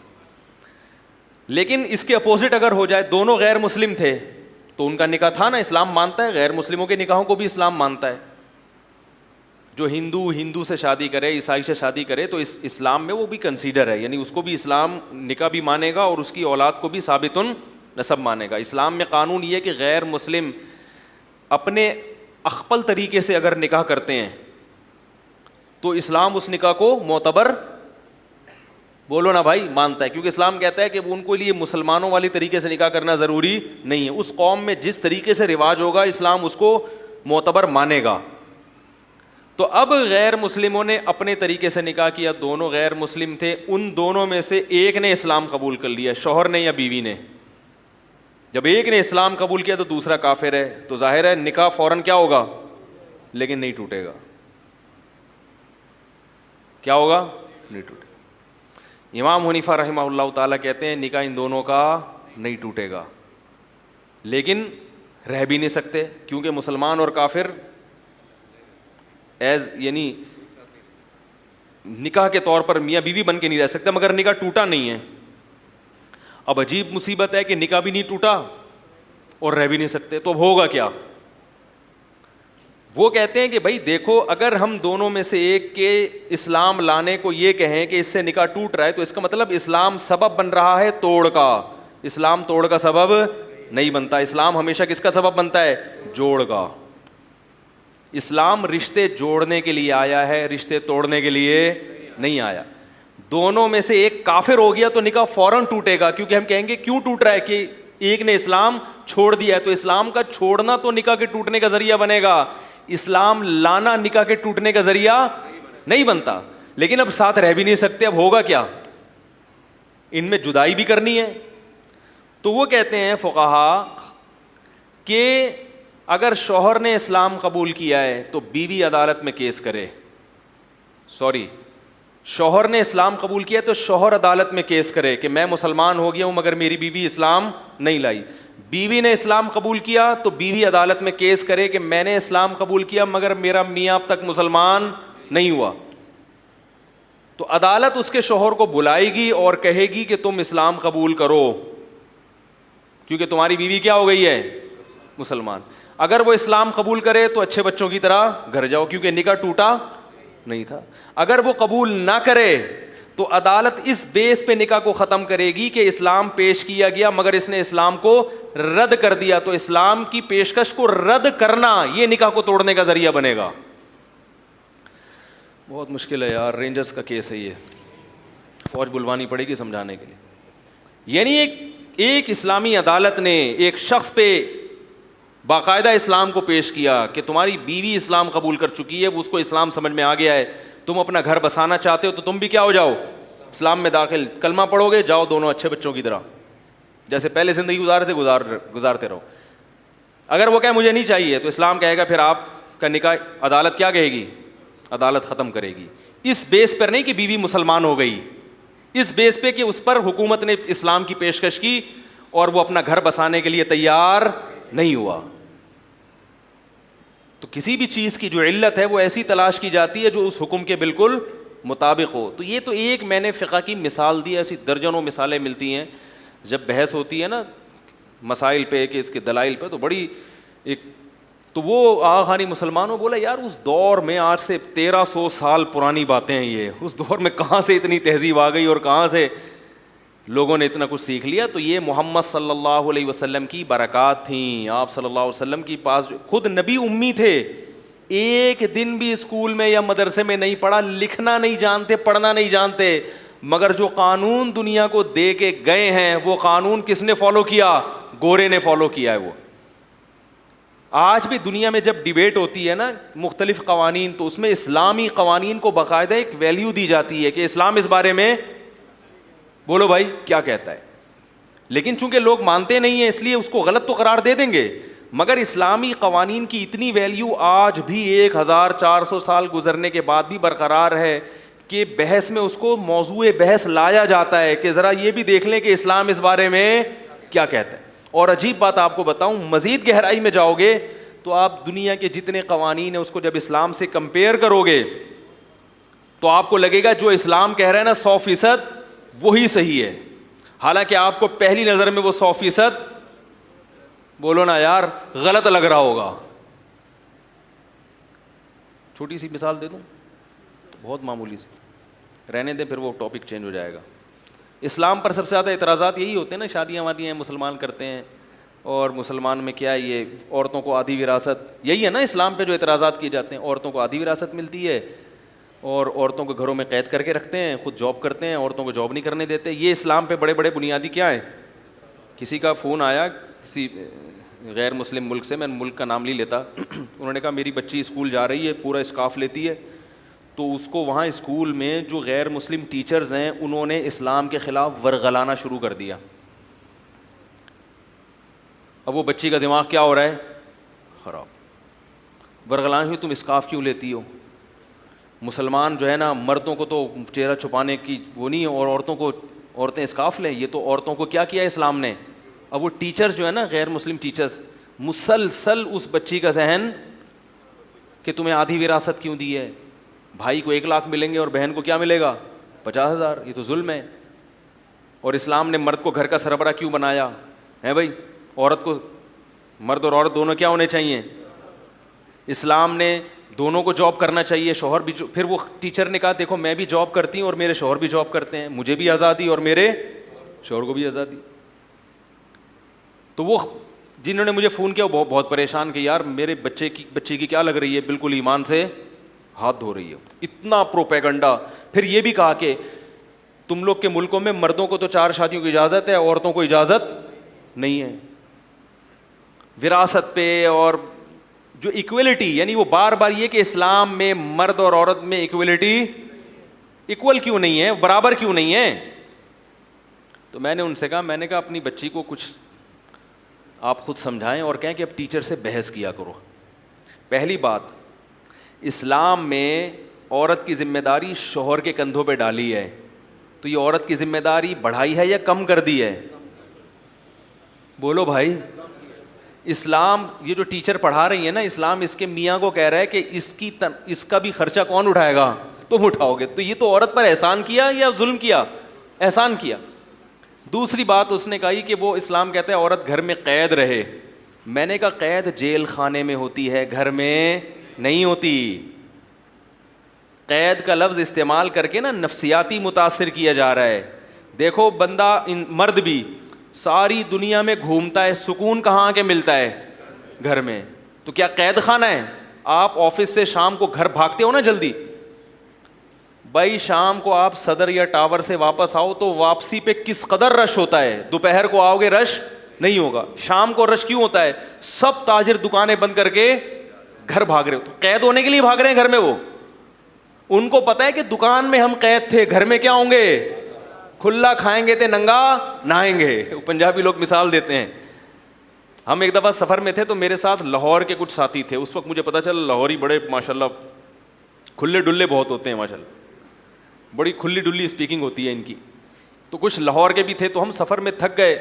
لیکن اس کے اپوزٹ اگر ہو جائے, دونوں غیر مسلم تھے تو ان کا نکاح تھا نا, اسلام مانتا ہے غیر مسلموں کے نکاحوں کو بھی اسلام مانتا ہے. جو ہندو سے شادی کرے, عیسائی سے شادی کرے, تو اس اسلام میں وہ بھی کنسیڈر ہے, یعنی اس کو بھی اسلام نکاح بھی مانے گا اور اس کی اولاد کو بھی ثابت نسب مانے گا. اسلام میں قانون یہ ہے کہ غیر مسلم اپنے اخپل طریقے سے اگر نکاح کرتے ہیں تو اسلام اس نکاح کو معتبر, بولو نا بھائی, مانتا ہے. کیونکہ اسلام کہتا ہے کہ ان کو لیے مسلمانوں والی طریقے سے نکاح کرنا ضروری نہیں ہے. اس قوم میں جس طریقے سے رواج ہوگا اسلام اس کو معتبر مانے گا. تو اب غیر مسلموں نے اپنے طریقے سے نکاح کیا, دونوں غیر مسلم تھے, ان دونوں میں سے ایک نے اسلام قبول کر لیا, شوہر نے یا بیوی نے. جب ایک نے اسلام قبول کیا تو دوسرا کافر ہے, تو ظاہر ہے نکاح فوراً کیا ہوگا, لیکن نہیں ٹوٹے گا. کیا ہوگا؟ نہیں ٹوٹے. امام حنیفہ رحمہ اللہ تعالیٰ کہتے ہیں نکاح ان دونوں کا نہیں ٹوٹے گا. لیکن رہ بھی نہیں سکتے کیونکہ مسلمان اور کافر یعنی نکاح کے طور پر میاں بیوی بن کے نہیں رہ سکتے، مگر نکاح ٹوٹا نہیں ہے. اب عجیب مصیبت ہے کہ نکاح بھی نہیں ٹوٹا اور رہ بھی نہیں سکتے، تو اب ہوگا کیا؟ وہ کہتے ہیں کہ بھائی دیکھو، اگر ہم دونوں میں سے ایک کے اسلام لانے کو یہ کہیں کہ اس سے نکاح ٹوٹ رہا ہے، تو اس کا مطلب اسلام سبب بن رہا ہے توڑ کا. اسلام توڑ کا سبب نہیں بنتا. اسلام ہمیشہ کس کا سبب بنتا ہے؟ جوڑ کا. اسلام رشتے جوڑنے کے لیے آیا ہے، رشتے توڑنے کے لیے نہیں آیا. دونوں میں سے ایک کافر ہو گیا تو نکاح فوراً ٹوٹے گا، کیونکہ ہم کہیں گے کیوں ٹوٹ رہا ہے کہ ایک نے اسلام چھوڑ دیا ہے. تو اسلام کا چھوڑنا تو نکاح کے ٹوٹنے کا ذریعہ بنے گا، اسلام لانا نکاح کے ٹوٹنے کا ذریعہ نہیں بنتا. لیکن اب ساتھ رہ بھی نہیں سکتے، اب ہوگا کیا؟ ان میں جدائی بھی کرنی ہے. تو وہ کہتے ہیں فقہا کہ اگر شوہر نے اسلام قبول کیا ہے تو بیوی عدالت میں کیس کرے. شوہر نے اسلام قبول کیا تو شوہر عدالت میں کیس کرے کہ میں مسلمان ہو گیا ہوں مگر میری بیوی اسلام نہیں لائی. بیوی نے اسلام قبول کیا تو بیوی عدالت میں کیس کرے کہ میں نے اسلام قبول کیا مگر میرا میاں اب تک مسلمان نہیں ہوا. تو عدالت اس کے شوہر کو بلائے گی اور کہے گی کہ تم اسلام قبول کرو کیونکہ تمہاری بیوی کیا ہو گئی ہے؟ مسلمان. اگر وہ اسلام قبول کرے تو اچھے بچوں کی طرح گھر جاؤ کیونکہ نکاح ٹوٹا نہیں تھا. اگر وہ قبول نہ کرے تو عدالت اس بیس پہ نکاح کو ختم کرے گی کہ اسلام پیش کیا گیا مگر اس نے اسلام کو رد کر دیا. تو اسلام کی پیشکش کو رد کرنا یہ نکاح کو توڑنے کا ذریعہ بنے گا. بہت مشکل ہے یار، رینجرز کا کیس ہے یہ، فوج بلوانی پڑے گی سمجھانے کے لیے. یعنی ایک اسلامی عدالت نے ایک شخص پہ باقاعدہ اسلام کو پیش کیا کہ تمہاری بیوی اسلام قبول کر چکی ہے، اس کو اسلام سمجھ میں آ گیا ہے، تم اپنا گھر بسانا چاہتے ہو تو تم بھی کیا ہو جاؤ؟ اسلام میں داخل، کلمہ پڑھو گے، جاؤ دونوں اچھے بچوں کی طرح جیسے پہلے زندگی گزارتے رہو. اگر وہ کہے مجھے نہیں چاہیے تو اسلام کہے گا پھر آپ کا نکاح عدالت کیا کہے گی؟ عدالت ختم کرے گی. اس بیس پر نہیں کہ بیوی مسلمان ہو گئی، اس بیس پہ کہ اس پر حکومت نے اسلام کی پیشکش کی اور وہ اپنا گھر بسانے کے لیے تیار نہیں ہوا. تو کسی بھی چیز کی جو علت ہے وہ ایسی تلاش کی جاتی ہے جو اس حکم کے بالکل مطابق ہو. تو یہ تو ایک میں نے فقہ کی مثال دی، ایسی درجنوں مثالیں ملتی ہیں جب بحث ہوتی ہے نا مسائل پہ کہ اس کے دلائل پہ، تو بڑی ایک تو وہ آغا خانی مسلمانوں بولا یار اس دور میں آج سے 1300 سال پرانی باتیں ہیں یہ، اس دور میں کہاں سے اتنی تہذیب آ گئی اور کہاں سے لوگوں نے اتنا کچھ سیکھ لیا. تو یہ محمد صلی اللہ علیہ وسلم کی برکات تھیں. آپ صلی اللہ علیہ وسلم کی پاس خود نبی امی تھے، ایک دن بھی اسکول میں یا مدرسے میں نہیں پڑھا، لکھنا نہیں جانتے، پڑھنا نہیں جانتے، مگر جو قانون دنیا کو دے کے گئے ہیں وہ قانون کس نے فالو کیا؟ گورے نے فالو کیا ہے. وہ آج بھی دنیا میں جب ڈیبیٹ ہوتی ہے نا مختلف قوانین، تو اس میں اسلامی قوانین کو باقاعدہ ایک ویلیو دی جاتی ہے کہ اسلام اس بارے میں بولو بھائی کیا کہتا ہے. لیکن چونکہ لوگ مانتے نہیں ہیں اس لیے اس کو غلط تو قرار دے دیں گے، مگر اسلامی قوانین کی اتنی ویلیو آج بھی 1400 سال گزرنے کے بعد بھی برقرار ہے کہ بحث میں اس کو موضوع بحث لایا جاتا ہے کہ ذرا یہ بھی دیکھ لیں کہ اسلام اس بارے میں کیا کہتا ہے. اور عجیب بات آپ کو بتاؤں، مزید گہرائی میں جاؤ گے تو آپ دنیا کے جتنے قوانین ہیں اس کو جب اسلام سے کمپیئر کرو گے تو آپ کو لگے گا جو اسلام کہہ رہا ہے نا 100% وہی صحیح ہے، حالانکہ آپ کو پہلی نظر میں وہ 100% بولو نا یار غلط لگ رہا ہوگا. چھوٹی سی مثال دے دوں، بہت معمولی سی، رہنے دیں پھر وہ ٹاپک چینج ہو جائے گا. اسلام پر سب سے زیادہ اعتراضات یہی ہوتے ہیں نا، شادیاں وادیاں مسلمان کرتے ہیں اور مسلمان میں کیا ہے یہ عورتوں کو آدھی وراثت، یہی ہے نا اسلام پہ جو اعتراضات کیے جاتے ہیں. عورتوں کو آدھی وراثت ملتی ہے اور عورتوں کو گھروں میں قید کر کے رکھتے ہیں، خود جاب کرتے ہیں، عورتوں کو جاب نہیں کرنے دیتے. یہ اسلام پہ بڑے بڑے بنیادی کیا ہیں. کسی کا فون آیا کسی غیر مسلم ملک سے، میں ملک کا نام نہیں لیتا، انہوں نے کہا میری بچی اسکول جا رہی ہے، پورا اسکارف لیتی ہے، تو اس کو وہاں اسکول میں جو غیر مسلم ٹیچرز ہیں انہوں نے اسلام کے خلاف ورغلانا شروع کر دیا. اب وہ بچی کا دماغ کیا ہو رہا ہے؟ خراب. ورغلانا ہوئی تم اسکارف کیوں لیتی ہو؟ مسلمان جو ہے نا مردوں کو تو چہرہ چھپانے کی وہ نہیں ہے، اور عورتیں اسکارف لیں. یہ تو عورتوں کو کیا کیا اسلام نے؟ اب وہ ٹیچرز جو ہے نا, غیر مسلم ٹیچرز, مسلسل اس بچی کا ذہن کہ تمہیں آدھی وراثت کیوں دی ہے, بھائی کو 1 لاکھ ملیں گے اور بہن کو کیا ملے گا 50,000, یہ تو ظلم ہے. اور اسلام نے مرد کو گھر کا سربراہ کیوں بنایا ہے بھائی؟ عورت کو, مرد اور عورت دونوں کیا ہونے چاہیے؟ اسلام نے دونوں کو جاب کرنا چاہیے, شوہر بھی. پھر وہ ٹیچر نے کہا دیکھو میں بھی جاب کرتی ہوں اور میرے شوہر بھی جاب کرتے ہیں, مجھے بھی آزادی اور میرے شوہر کو بھی آزادی. تو وہ جنہوں نے مجھے فون کیا وہ بہت پریشان کہ یار میرے بچے کی کیا لگ رہی ہے, بالکل ایمان سے ہاتھ دھو رہی ہے. اتنا پروپیگنڈا. پھر یہ بھی کہا کہ تم لوگ کے ملکوں میں مردوں کو تو 4 شادیوں کی اجازت ہے, عورتوں کو اجازت نہیں ہے وراثت پہ. اور جو ایکویلٹی, یعنی وہ بار بار یہ کہ اسلام میں مرد اور عورت میں ایکویلٹی, ایکول کیوں نہیں ہے, برابر کیوں نہیں ہے. تو میں نے ان سے کہا, میں نے کہا اپنی بچی کو کچھ آپ خود سمجھائیں اور کہیں کہ اب ٹیچر سے بحث کیا کرو. پہلی بات, اسلام میں عورت کی ذمہ داری شوہر کے کندھوں پہ ڈالی ہے, تو یہ عورت کی ذمہ داری بڑھائی ہے یا کم کر دی ہے؟ بولو بھائی. اسلام یہ جو ٹیچر پڑھا رہی ہے نا, اسلام اس کے میاں کو کہہ رہا ہے کہ اس کا بھی خرچہ کون اٹھائے گا؟ تم اٹھاؤ گے. تو یہ تو عورت پر احسان کیا یا ظلم کیا؟ احسان کیا. دوسری بات اس نے کہی کہ وہ اسلام کہتا ہے عورت گھر میں قید رہے. میں نے کہا قید جیل خانے میں ہوتی ہے, گھر میں نہیں ہوتی. قید کا لفظ استعمال کر کے نا نفسیاتی متاثر کیا جا رہا ہے. دیکھو بندہ مرد بھی ساری دنیا میں گھومتا ہے, سکون کہاں آ کے ملتا ہے؟ گھر میں. تو کیا قید خانہ ہے؟ آپ آفس سے شام کو گھر بھاگتے ہو نا جلدی, بھائی شام کو آپ صدر یا ٹاور سے واپس آؤ تو واپسی پہ کس قدر رش ہوتا ہے. دوپہر کو آؤ گے رش نہیں ہوگا. شام کو رش کیوں ہوتا ہے؟ سب تاجر دکانیں بند کر کے گھر بھاگ رہے ہو. تو قید ہونے کے لیے بھاگ رہے ہیں گھر میں. وہ ان کو پتا ہے کہ دکان میں ہم قید تھے, گھر میں کیا ہوں گے؟ کھلا کھائیں گے تے ننگا نہائیں گے. پنجابی لوگ مثال دیتے ہیں. ہم ایک دفعہ سفر میں تھے تو میرے ساتھ لاہور کے کچھ ساتھی تھے. اس وقت مجھے پتا چلا لاہوری بڑے ماشاءاللہ کھلے ڈلے بہت ہوتے ہیں, ماشاءاللہ بڑی کھلی ڈلی اسپیکنگ ہوتی ہے ان کی. تو کچھ لاہور کے بھی تھے. تو ہم سفر میں تھک گئے.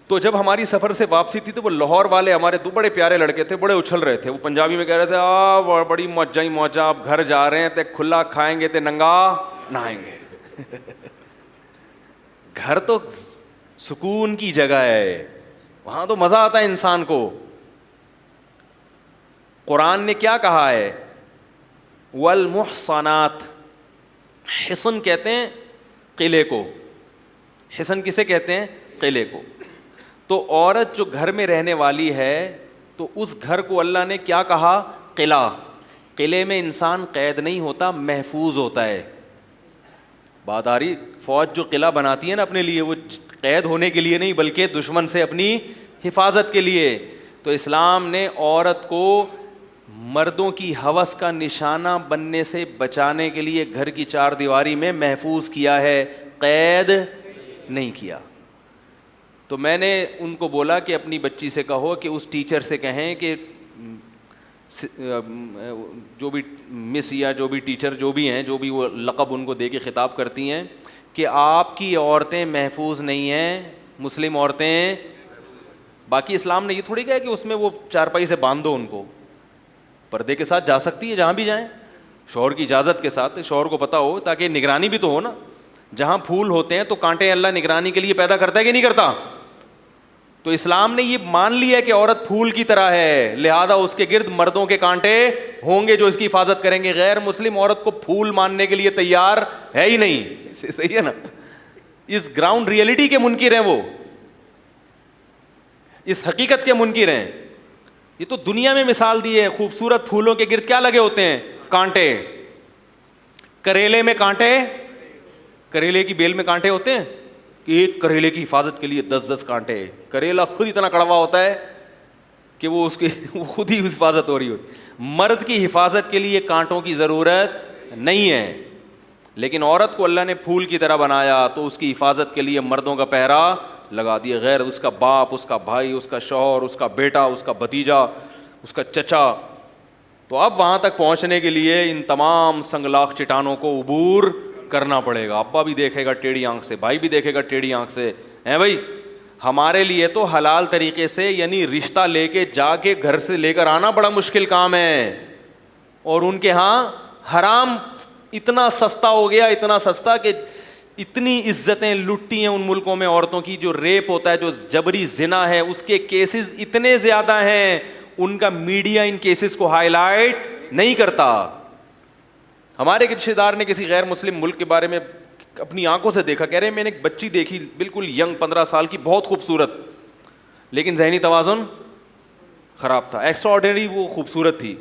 تو جب ہماری سفر سے واپسی تھی تو وہ لاہور والے ہمارے 2 بڑے پیارے لڑکے تھے, بڑے اچھل رہے تھے. وہ پنجابی میں کہہ رہے تھے بڑی موجہ ہی موجہ, آپ گھر جا رہے ہیں تے کھلا کھائیں گے تے ننگا نہائیں گے. گھر تو سکون کی جگہ ہے, وہاں تو مزہ آتا ہے انسان کو. قرآن نے کیا کہا ہے؟ والمحصنات, حصن کہتے ہیں قلعے کو. حصن کسے کہتے ہیں؟ قلعے کو. تو عورت جو گھر میں رہنے والی ہے تو اس گھر کو اللہ نے کیا کہا؟ قلعہ. قلعے میں انسان قید نہیں ہوتا, محفوظ ہوتا ہے. بات آ رہی؟ فوج جو قلعہ بناتی ہے نا اپنے لیے, وہ قید ہونے کے لیے نہیں بلکہ دشمن سے اپنی حفاظت کے لیے. تو اسلام نے عورت کو مردوں کی ہوس کا نشانہ بننے سے بچانے کے لیے گھر کی 4 دیواری میں محفوظ کیا ہے, قید نہیں کیا. تو میں نے ان کو بولا کہ اپنی بچی سے کہو کہ اس ٹیچر سے کہیں کہ جو بھی مس یا جو بھی ٹیچر جو بھی ہیں, جو بھی وہ لقب ان کو دے کے خطاب کرتی ہیں, کہ آپ کی عورتیں محفوظ نہیں ہیں, مسلم عورتیں. باقی اسلام نے یہ تھوڑی کہا کہ اس میں وہ چارپائی سے باندھ دو ان کو, پردے کے ساتھ جا سکتی ہے جہاں بھی جائیں, شوہر کی اجازت کے ساتھ, شوہر کو پتہ ہو, تاکہ نگرانی بھی تو ہو نا. جہاں پھول ہوتے ہیں تو کانٹے اللہ نگرانی کے لیے پیدا کرتا ہے کہ نہیں کرتا؟ تو اسلام نے یہ مان لیا ہے کہ عورت پھول کی طرح ہے, لہذا اس کے گرد مردوں کے کانٹے ہوں گے جو اس کی حفاظت کریں گے. غیر مسلم عورت کو پھول ماننے کے لیے تیار ہے ہی نہیں. صحیح ہے نا؟ اس گراؤنڈ ریئلٹی کے منکر ہیں, وہ اس حقیقت کے منکر ہیں. یہ تو دنیا میں مثال دی ہے, خوبصورت پھولوں کے گرد کیا لگے ہوتے ہیں؟ کانٹے. کریلے میں کانٹے, کریلے کی بیل میں کانٹے ہوتے ہیں کہ ایک کریلے کی حفاظت کے لیے 10 کانٹے. کریلا خود اتنا کڑوا ہوتا ہے کہ وہ اس کی خود ہی حفاظت ہو رہی ہوتی. مرد کی حفاظت کے لیے کانٹوں کی ضرورت نہیں ہے, لیکن عورت کو اللہ نے پھول کی طرح بنایا تو اس کی حفاظت کے لیے مردوں کا پہرا لگا دیا. غیر اس کا باپ, اس کا بھائی, اس کا شوہر, اس کا بیٹا, اس کا بھتیجا, اس کا چچا. تو اب وہاں تک پہنچنے کے لیے ان تمام سنگلاخ چٹانوں کو عبور کرنا پڑے گا. ابا بھی دیکھے گا ٹیڑھی آنکھ سے, بھائی بھی دیکھے گا ٹیڑھی آنکھ سے, ہیں بھائی. ہمارے لیے تو حلال طریقے سے یعنی رشتہ لے کے جا کے گھر سے لے کر آنا بڑا مشکل کام ہے, اور ان کے ہاں حرام اتنا سستا ہو گیا, اتنا سستا کہ اتنی عزتیں لٹتی ہیں ان ملکوں میں عورتوں کی. جو ریپ ہوتا ہے, جو جبری زنا ہے, اس کے کیسز اتنے زیادہ ہیں, ان کا میڈیا ان کیسز کو ہائی لائٹ نہیں کرتا. ہمارے ایک رشتے دار نے کسی غیر مسلم ملک کے بارے میں اپنی آنکھوں سے دیکھا, کہہ رہے ہیں میں نے ایک بچی دیکھی بالکل ینگ 15 سال کی, بہت خوبصورت, لیکن ذہنی توازن خراب تھا, ایکسٹرا آرڈینری وہ خوبصورت تھی.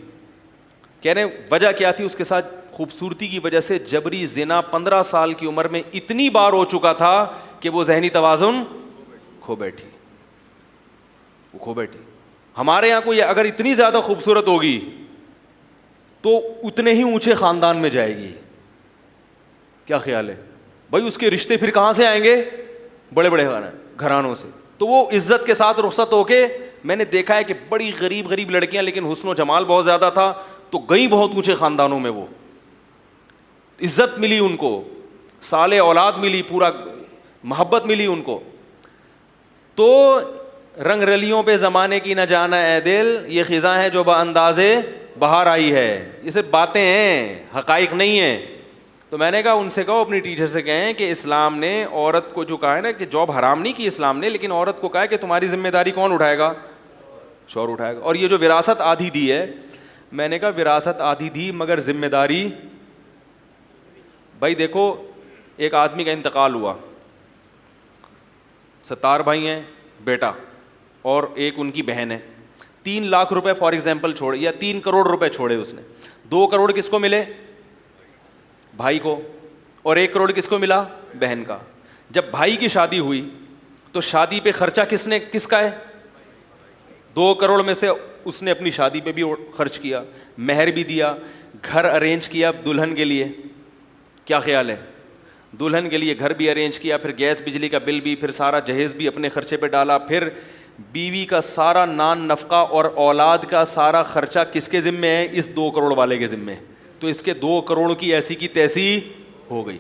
کہہ رہے ہیں وجہ کیا تھی, اس کے ساتھ خوبصورتی کی وجہ سے جبری زنا 15 سال کی عمر میں اتنی بار ہو چکا تھا کہ وہ ذہنی توازن کھو بیٹھی. ہمارے یہاں کوئی اگر اتنی زیادہ خوبصورت ہوگی تو اتنے ہی اونچے خاندان میں جائے گی. کیا خیال ہے بھائی, اس کے رشتے پھر کہاں سے آئیں گے, بڑے بڑے گھرانوں سے. تو وہ عزت کے ساتھ رخصت ہو کے, میں نے دیکھا ہے کہ بڑی غریب لڑکیاں, لیکن حسن و جمال بہت زیادہ تھا, تو گئی بہت اونچے خاندانوں میں, وہ عزت ملی ان کو, صالح اولاد ملی, پورا محبت ملی ان کو. تو رنگ رلیوں پہ زمانے کی نہ جانا اے دل, یہ خزاں ہے جو باندازے بہار آئی ہے. یہ صرف باتیں ہیں, حقائق نہیں ہیں. تو میں نے کہا ان سے کہو, اپنی ٹیچر سے کہیں کہ اسلام نے عورت کو جو کہا ہے نا کہ جاب حرام نہیں کی اسلام نے, لیکن عورت کو کہا ہے کہ تمہاری ذمہ داری کون اٹھائے گا, شوہر اٹھائے گا. اور یہ جو وراثت آدھی دی ہے, میں نے کہا وراثت آدھی دی مگر ذمہ داری. بھائی دیکھو, ایک آدمی کا انتقال ہوا, 70 بھائی ہیں, بیٹا اور ایک ان کی بہن ہے, 3 لاکھ روپے فار ایگزامپل چھوڑے, یا 3 کروڑ روپے چھوڑے اس نے. 2 کروڑ کس کو ملے, بھائی کو, اور 1 کروڑ کس کو ملا, بہن کا. جب بھائی کی شادی ہوئی تو شادی پہ خرچہ کس کا ہے, 2 کروڑ میں سے اس نے اپنی شادی پہ بھی خرچ کیا, مہر بھی دیا, گھر ارینج کیا دلہن کے لیے. کیا خیال ہے, دلہن کے لیے گھر بھی ارینج کیا, پھر گیس بجلی کا بل بھی, پھر سارا جہیز بھی اپنے خرچے پہ ڈالا, پھر بیوی کا سارا نان نفقہ اور اولاد کا سارا خرچہ کس کے ذمے ہے, اس 2 کروڑ والے کے ذمے. تو اس کے 2 کروڑ کی ایسی کی تیسی ہو گئی.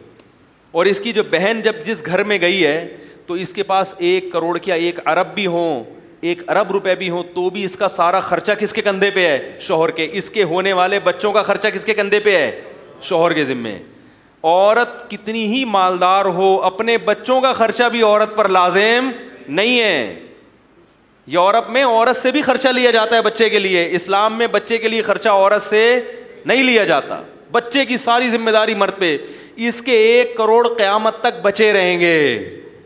اور اس کی جو بہن جب جس گھر میں گئی ہے تو اس کے پاس 1 کروڑ کیا 1 ارب بھی ہوں, 1 ارب روپے بھی ہوں, تو بھی اس کا سارا خرچہ کس کے کندھے پہ ہے, شوہر کے. اس کے ہونے والے بچوں کا خرچہ کس کے کندھے پہ ہے, شوہر کے ذمے. عورت کتنی ہی مالدار ہو, اپنے بچوں کا خرچہ بھی عورت پر لازم نہیں ہے. یورپ میں عورت سے بھی خرچہ لیا جاتا ہے بچے کے لیے, اسلام میں بچے کے لیے خرچہ عورت سے نہیں لیا جاتا, بچے کی ساری ذمہ داری مرد پہ. اس کے 1 کروڑ قیامت تک بچے رہیں گے.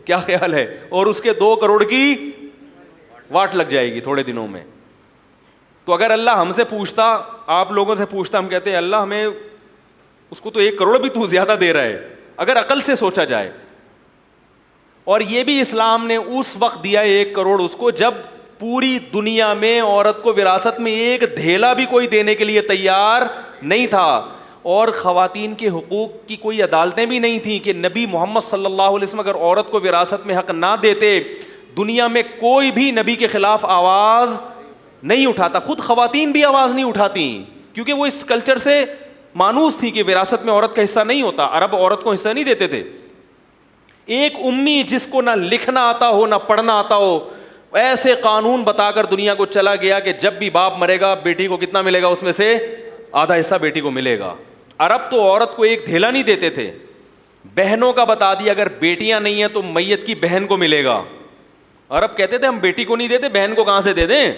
کیا خیال ہے, اور اس کے 2 کروڑ کی واٹ لگ جائے گی تھوڑے دنوں میں. تو اگر اللہ ہم سے پوچھتا, آپ لوگوں سے پوچھتا, ہم کہتے ہیں اللہ ہمیں, اس کو تو 1 کروڑ بھی تو زیادہ دے رہا ہے, اگر عقل سے سوچا جائے. اور یہ بھی اسلام نے اس وقت دیا 1 کروڑ اس کو جب پوری دنیا میں عورت کو وراثت میں 1 دھیلا بھی کوئی دینے کے لیے تیار نہیں تھا, اور خواتین کے حقوق کی کوئی عدالتیں بھی نہیں تھیں کہ نبی محمد صلی اللہ علیہ وسلم اگر عورت کو وراثت میں حق نہ دیتے, دنیا میں کوئی بھی نبی کے خلاف آواز نہیں اٹھاتا. خود خواتین بھی آواز نہیں اٹھاتی کیونکہ وہ اس کلچر سے مانوس تھی کہ وراثت میں عورت کا حصہ نہیں ہوتا. عرب عورت کو حصہ نہیں دیتے تھے. ایک امی جس کو نہ لکھنا آتا ہو نہ پڑھنا آتا ہو, ایسے قانون بتا کر دنیا کو چلا گیا کہ جب بھی باپ مرے گا بیٹی کو کتنا ملے گا, اس میں سے آدھا حصہ بیٹی کو ملے گا. عرب تو عورت کو 1 دھیلا نہیں دیتے تھے. بہنوں کا بتا دیا, اگر بیٹیاں نہیں ہیں تو میت کی بہن کو ملے گا. عرب کہتے تھے ہم بیٹی کو نہیں دیتے, بہن کو کہاں سے دے دیں.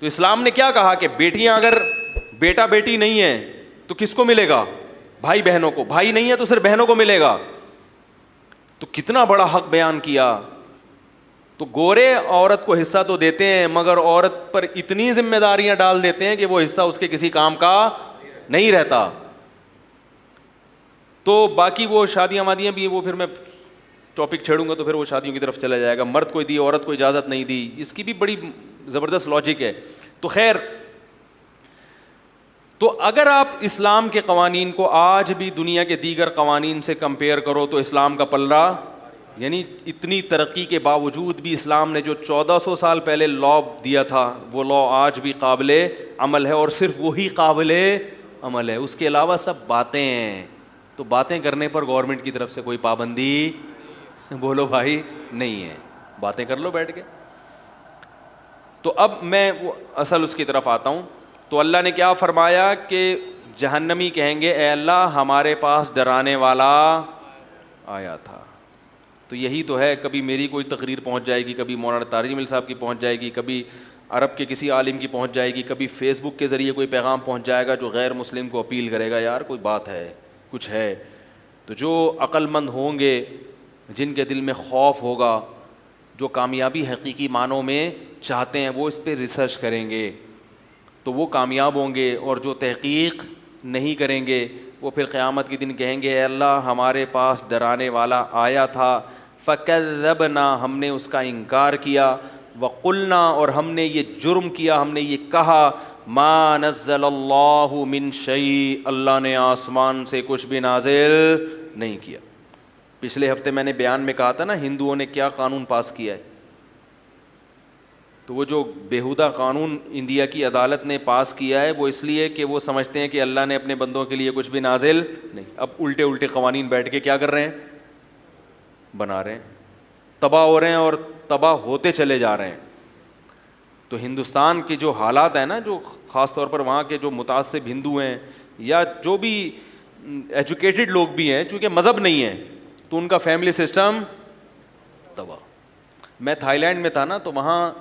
تو اسلام نے کیا کہا کہ بیٹیاں اگر بیٹا بیٹی نہیں ہے تو کس کو ملے گا, بھائی بہنوں کو. بھائی نہیں ہے تو صرف بہنوں کو ملے گا. تو کتنا بڑا حق بیان کیا. تو گورے عورت کو حصہ تو دیتے ہیں مگر عورت پر اتنی ذمہ داریاں ڈال دیتے ہیں کہ وہ حصہ اس کے کسی کام کا نہیں رہتا. تو باقی وہ شادیاں وادیاں بھی, وہ پھر میں ٹاپک چھیڑوں گا تو پھر وہ شادیوں کی طرف چلا جائے گا. مرد کو دی, عورت کو اجازت نہیں دی, اس کی بھی بڑی زبردست لاجک ہے. تو خیر, تو اگر آپ اسلام کے قوانین کو آج بھی دنیا کے دیگر قوانین سے کمپیئر کرو تو اسلام کا پلہ, یعنی اتنی ترقی کے باوجود بھی اسلام نے جو 1400 سال پہلے لا دیا تھا وہ لا آج بھی قابل عمل ہے, اور صرف وہی قابل عمل ہے. اس کے علاوہ سب باتیں ہیں. تو باتیں کرنے پر گورنمنٹ کی طرف سے کوئی پابندی بولو بھائی نہیں ہے, باتیں کر لو بیٹھ کے. تو اب میں وہ اصل اس کی طرف آتا ہوں. تو اللہ نے کیا فرمایا کہ جہنمی کہیں گے اے اللہ ہمارے پاس ڈرانے والا آیا تھا. تو یہی تو ہے, کبھی میری کوئی تقریر پہنچ جائے گی, کبھی مولانا طارق جمیل صاحب کی پہنچ جائے گی, کبھی عرب کے کسی عالم کی پہنچ جائے گی, کبھی فیس بک کے ذریعے کوئی پیغام پہنچ جائے گا جو غیر مسلم کو اپیل کرے گا یار کوئی بات ہے, کچھ ہے. تو جو عقل مند ہوں گے, جن کے دل میں خوف ہوگا, جو کامیابی حقیقی معنوں میں چاہتے ہیں, وہ اس پہ ریسرچ کریں گے تو وہ کامیاب ہوں گے. اور جو تحقیق نہیں کریں گے وہ پھر قیامت کے دن کہیں گے اے اللہ ہمارے پاس ڈرانے والا آیا تھا, فکذبنا ہم نے اس کا انکار کیا, وقلنا اور ہم نے یہ جرم کیا, ہم نے یہ کہا ما نزل اللہ من شیء اللہ نے آسمان سے کچھ بھی نازل نہیں کیا. پچھلے ہفتے میں نے بیان میں کہا تھا نا ہندوؤں نے کیا قانون پاس کیا ہے. تو وہ جو بیہودہ قانون انڈیا کی عدالت نے پاس کیا ہے وہ اس لیے کہ وہ سمجھتے ہیں کہ اللہ نے اپنے بندوں کے لیے کچھ بھی نازل نہیں. اب الٹے الٹے قوانین بیٹھ کے کیا کر رہے ہیں, بنا رہے ہیں, تباہ ہو رہے ہیں اور تباہ ہوتے چلے جا رہے ہیں. تو ہندوستان کے جو حالات ہیں نا, جو خاص طور پر وہاں کے جو متعصب ہندو ہیں یا جو بھی ایجوکیٹڈ لوگ بھی ہیں, چونکہ مذہب نہیں ہے تو ان کا فیملی سسٹم تباہ. میں تھائی لینڈ میں تھا نا, تو وہاں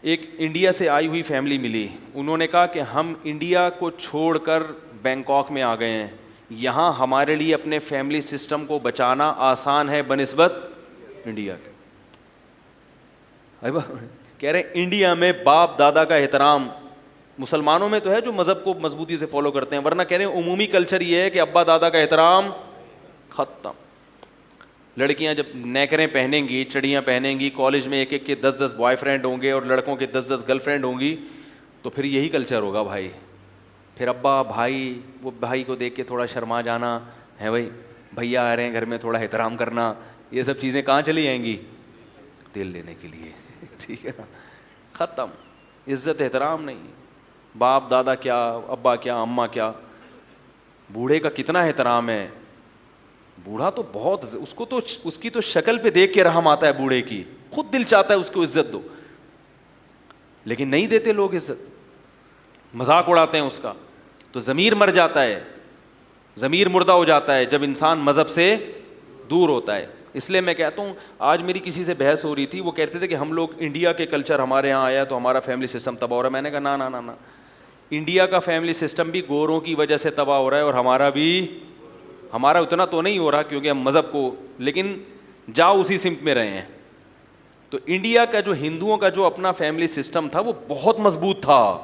ایک انڈیا سے آئی ہوئی فیملی ملی. انہوں نے کہا کہ ہم انڈیا کو چھوڑ کر بینکاک میں آ گئے ہیں, یہاں ہمارے لیے اپنے فیملی سسٹم کو بچانا آسان ہے بنسبت انڈیا کے. کہہ رہے انڈیا میں باپ دادا کا احترام, مسلمانوں میں تو ہے جو مذہب کو مضبوطی سے فالو کرتے ہیں, ورنہ کہہ رہے ہیں عمومی کلچر یہ ہے کہ ابا دادا کا احترام ختم. لڑکیاں جب نیکریں پہنیں گی, چڑیاں پہنیں گی, کالج میں ایک ایک کے 10 بوائے فرینڈ ہوں گے اور لڑکوں کے 10 گرل فرینڈ ہوں گی, تو پھر یہی کلچر ہوگا بھائی. پھر ابا بھائی, وہ بھائی کو دیکھ کے تھوڑا شرما جانا ہے, بھائی بھیا آ رہے ہیں گھر میں تھوڑا احترام کرنا, یہ سب چیزیں کہاں چلی جائیں گی, تیل لینے کے لیے. ٹھیک ہے نا, ختم. عزت احترام نہیں, باپ دادا کیا, ابا کیا, اماں کیا. بوڑھے کا کتنا احترام ہے, بوڑھا تو بہت, اس کو تو اس کی تو شکل پہ دیکھ کے رحم آتا ہے بوڑھے کی, خود دل چاہتا ہے اس کو عزت دو, لیکن نہیں دیتے لوگ عزت, مذاق اڑاتے ہیں اس کا. تو ضمیر مر جاتا ہے, ضمیر مردہ ہو جاتا ہے جب انسان مذہب سے دور ہوتا ہے. اس لیے میں کہتا ہوں, آج میری کسی سے بحث ہو رہی تھی, وہ کہتے تھے کہ ہم لوگ انڈیا کے کلچر ہمارے یہاں آیا تو ہمارا فیملی سسٹم تباہ ہو رہا ہے. میں نے کہا نا نا نا نا, انڈیا کا فیملی سسٹم بھی گوروں کی وجہ سے تباہ ہو رہا ہے, اور ہمارا اتنا تو نہیں ہو رہا کیونکہ ہم مذہب کو, لیکن جاؤ اسی سمت میں رہے ہیں. تو انڈیا کا جو ہندوؤں کا جو اپنا فیملی سسٹم تھا وہ بہت مضبوط تھا.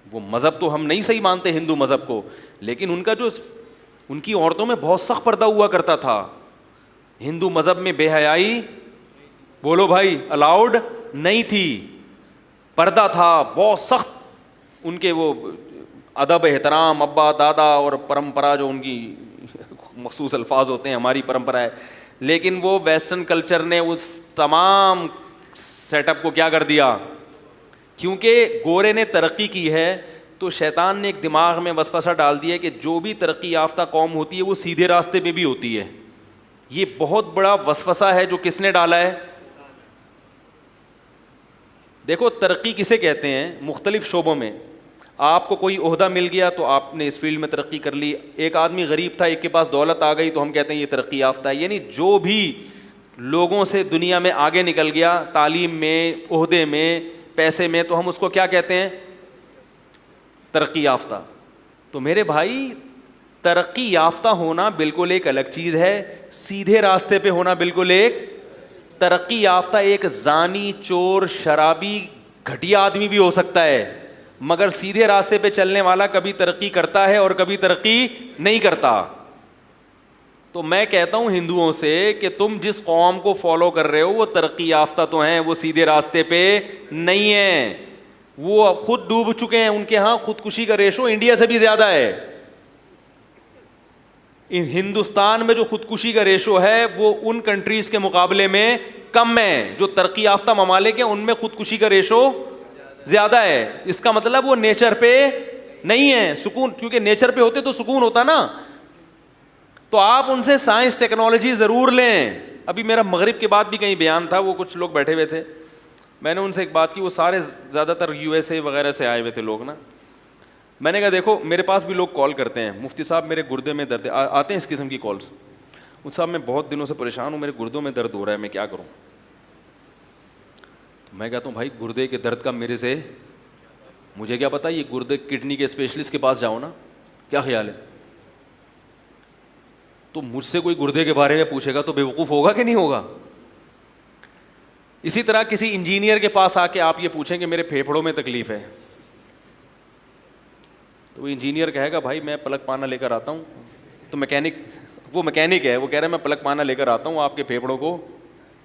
وہ مذہب تو ہم نہیں صحیح مانتے ہندو مذہب کو, لیکن ان کا جو ان کی عورتوں میں بہت سخت پردہ ہوا کرتا تھا. ہندو مذہب میں بے حیائی, بولو بھائی, الاؤڈ نہیں تھی, پردہ تھا بہت سخت. ان کے وہ ادب احترام, ابا دادا اور پرمپرا جو ان کی مخصوص الفاظ ہوتے ہیں, ہماری پرمپرا ہے. لیکن وہ ویسٹرن کلچر نے اس تمام سیٹ اپ کو کیا کر دیا, کیونکہ گورے نے ترقی کی ہے تو شیطان نے ایک دماغ میں وسوسہ ڈال دیا کہ جو بھی ترقی یافتہ قوم ہوتی ہے وہ سیدھے راستے پہ بھی ہوتی ہے. یہ بہت بڑا وسوسہ ہے جو کس نے ڈالا ہے. دیکھو ترقی کسے کہتے ہیں, مختلف شعبوں میں. آپ کو کوئی عہدہ مل گیا تو آپ نے اس فیلڈ میں ترقی کر لی. ایک آدمی غریب تھا, ایک کے پاس دولت آ گئی تو ہم کہتے ہیں یہ ترقی یافتہ ہے. یعنی جو بھی لوگوں سے دنیا میں آگے نکل گیا, تعلیم میں, عہدے میں, پیسے میں, تو ہم اس کو کیا کہتے ہیں, ترقی یافتہ. تو میرے بھائی ترقی یافتہ ہونا بالکل ایک الگ چیز ہے, سیدھے راستے پہ ہونا بالکل ایک. ترقی یافتہ ایک زانی, چور, شرابی, گھٹیا آدمی بھی ہو سکتا ہے, مگر سیدھے راستے پہ چلنے والا کبھی ترقی کرتا ہے اور کبھی ترقی نہیں کرتا. تو میں کہتا ہوں ہندوؤں سے کہ تم جس قوم کو فالو کر رہے ہو وہ ترقی یافتہ تو ہیں, وہ سیدھے راستے پہ نہیں ہیں. وہ خود ڈوب چکے ہیں, ان کے ہاں خودکشی کا ریشو انڈیا سے بھی زیادہ ہے. ہندوستان میں جو خودکشی کا ریشو ہے وہ ان کنٹریز کے مقابلے میں کم ہے. جو ترقی یافتہ ممالک ہیں ان میں خودکشی کا ریشو زیادہ ہے. اس کا مطلب وہ نیچر پہ نہیں ہے. سکون, کیونکہ نیچر پہ ہوتے تو سکون ہوتا نا. تو آپ ان سے سائنس ٹیکنالوجی ضرور لیں, ابھی میرا مغرب کے بعد بھی کہیں بیان تھا, وہ کچھ لوگ بیٹھے ہوئے تھے, میں نے ان سے ایک بات کی, وہ سارے زیادہ تر USA وغیرہ سے آئے ہوئے تھے لوگ نا. میں نے کہا دیکھو میرے پاس بھی لوگ کال کرتے ہیں, مفتی صاحب میرے گردے میں درد, آتے ہیں اس قسم کی کالس, مفتی صاحب میں بہت دنوں سے پریشان ہوں, میرے گردوں میں درد ہو رہا ہے, میں کیا کروں؟ میں کہتا ہوں بھائی گردے کے درد کا میرے سے مجھے کیا پتا, یہ گردے کڈنی کے اسپیشلسٹ کے پاس جاؤ نا, کیا خیال ہے؟ تو مجھ سے کوئی گردے کے بارے میں پوچھے گا تو بیوقوف ہوگا کہ نہیں ہوگا؟ اسی طرح کسی انجینئر کے پاس آ کے آپ یہ پوچھیں کہ میرے پھیپھڑوں میں تکلیف ہے, تو وہ انجینئر کہے گا بھائی میں پلک پانا لے کر آتا ہوں, تو وہ میکینک ہے, وہ کہہ رہا ہے میں پلک پانا لے کر آتا ہوں, آپ کے پھیپھڑوں کو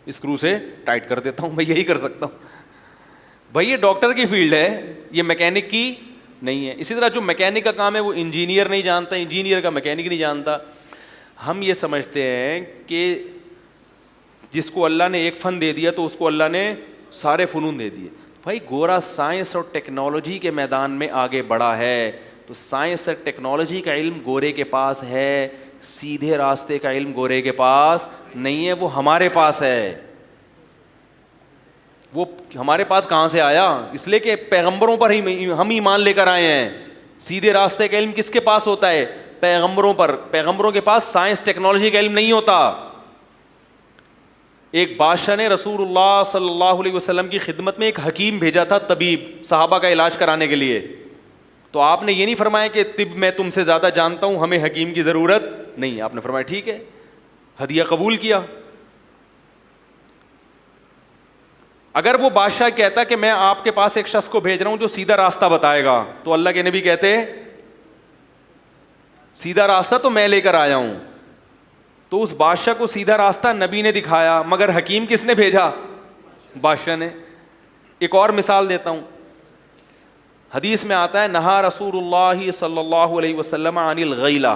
اسکرو سے ٹائٹ کر دیتا ہوں, میں یہی کر سکتا ہوں. بھائی یہ ڈاکٹر کی فیلڈ ہے, یہ میکینک کی نہیں ہے. اسی طرح جو میکینک کا کام ہے وہ انجینئر نہیں جانتا, انجینئر کا میکینک نہیں جانتا. ہم یہ سمجھتے ہیں کہ جس کو اللہ نے ایک فن دے دیا تو اس کو اللہ نے سارے فنون دے دیے. بھائی گورا سائنس اور ٹیکنالوجی کے میدان میں آگے بڑھا ہے, تو سائنس اور ٹیکنالوجی کا علم گورے کے پاس ہے, سیدھے راستے کا علم گورے کے پاس نہیں ہے, وہ ہمارے پاس ہے. وہ ہمارے پاس کہاں سے آیا؟ اس لیے کہ پیغمبروں پر ہی ہم ایمان لے کر آئے ہیں. سیدھے راستے کا علم کس کے پاس ہوتا ہے؟ پیغمبروں پر. پیغمبروں کے پاس سائنس ٹیکنالوجی کا علم نہیں ہوتا. ایک بادشاہ نے رسول اللہ صلی اللہ علیہ وسلم کی خدمت میں ایک حکیم بھیجا تھا, طبیب, صحابہ کا علاج کرانے کے لیے. تو آپ نے یہ نہیں فرمایا کہ طب میں تم سے زیادہ جانتا ہوں, ہمیں حکیم کی ضرورت نہیں. آپ نے فرمایا ٹھیک ہے, ہدیہ قبول کیا. اگر وہ بادشاہ کہتا کہ میں آپ کے پاس ایک شخص کو بھیج رہا ہوں جو سیدھا راستہ بتائے گا, تو اللہ کے نبی کہتے سیدھا راستہ تو میں لے کر آیا ہوں. تو اس بادشاہ کو سیدھا راستہ نبی نے دکھایا, مگر حکیم کس نے بھیجا؟ بادشاہ نے. ایک اور مثال دیتا ہوں, حدیث میں آتا ہے نہا رسول اللہ صلی اللہ علیہ وسلم عن الغیلہ.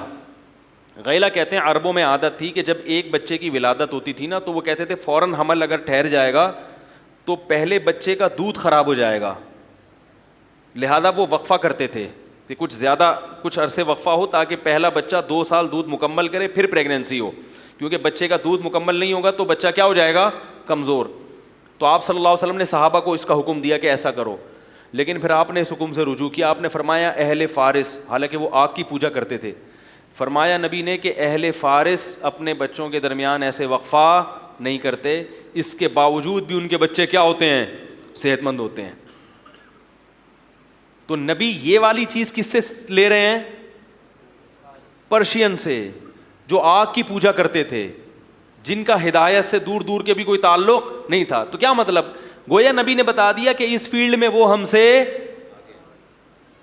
غیلہ کہتے ہیں عربوں میں عادت تھی کہ جب ایک بچے کی ولادت ہوتی تھی نا, تو وہ کہتے تھے فوراً حمل اگر ٹھہر جائے گا تو پہلے بچے کا دودھ خراب ہو جائے گا, لہذا وہ وقفہ کرتے تھے کہ کچھ عرصے وقفہ ہو تاکہ پہلا بچہ 2 سال دودھ مکمل کرے پھر پریگنینسی ہو, کیونکہ بچے کا دودھ مکمل نہیں ہوگا تو بچہ کیا ہو جائے گا؟ کمزور. تو آپ صلی اللہ علیہ وسلم نے صحابہ کو اس کا حکم دیا کہ ایسا کرو, لیکن پھر آپ نے اس حکم سے رجوع کیا. آپ نے فرمایا اہل فارس, حالانکہ وہ آگ کی پوجا کرتے تھے, فرمایا نبی نے کہ اہل فارس اپنے بچوں کے درمیان ایسے وقفہ نہیں کرتے, اس کے باوجود بھی ان کے بچے کیا ہوتے ہیں؟ صحت مند ہوتے ہیں. تو نبی یہ والی چیز کس سے لے رہے ہیں؟ پرشین سے, جو آگ کی پوجا کرتے تھے, جن کا ہدایت سے دور دور کے بھی کوئی تعلق نہیں تھا. تو کیا مطلب؟ گویا نبی نے بتا دیا کہ اس فیلڈ میں وہ ہم سے,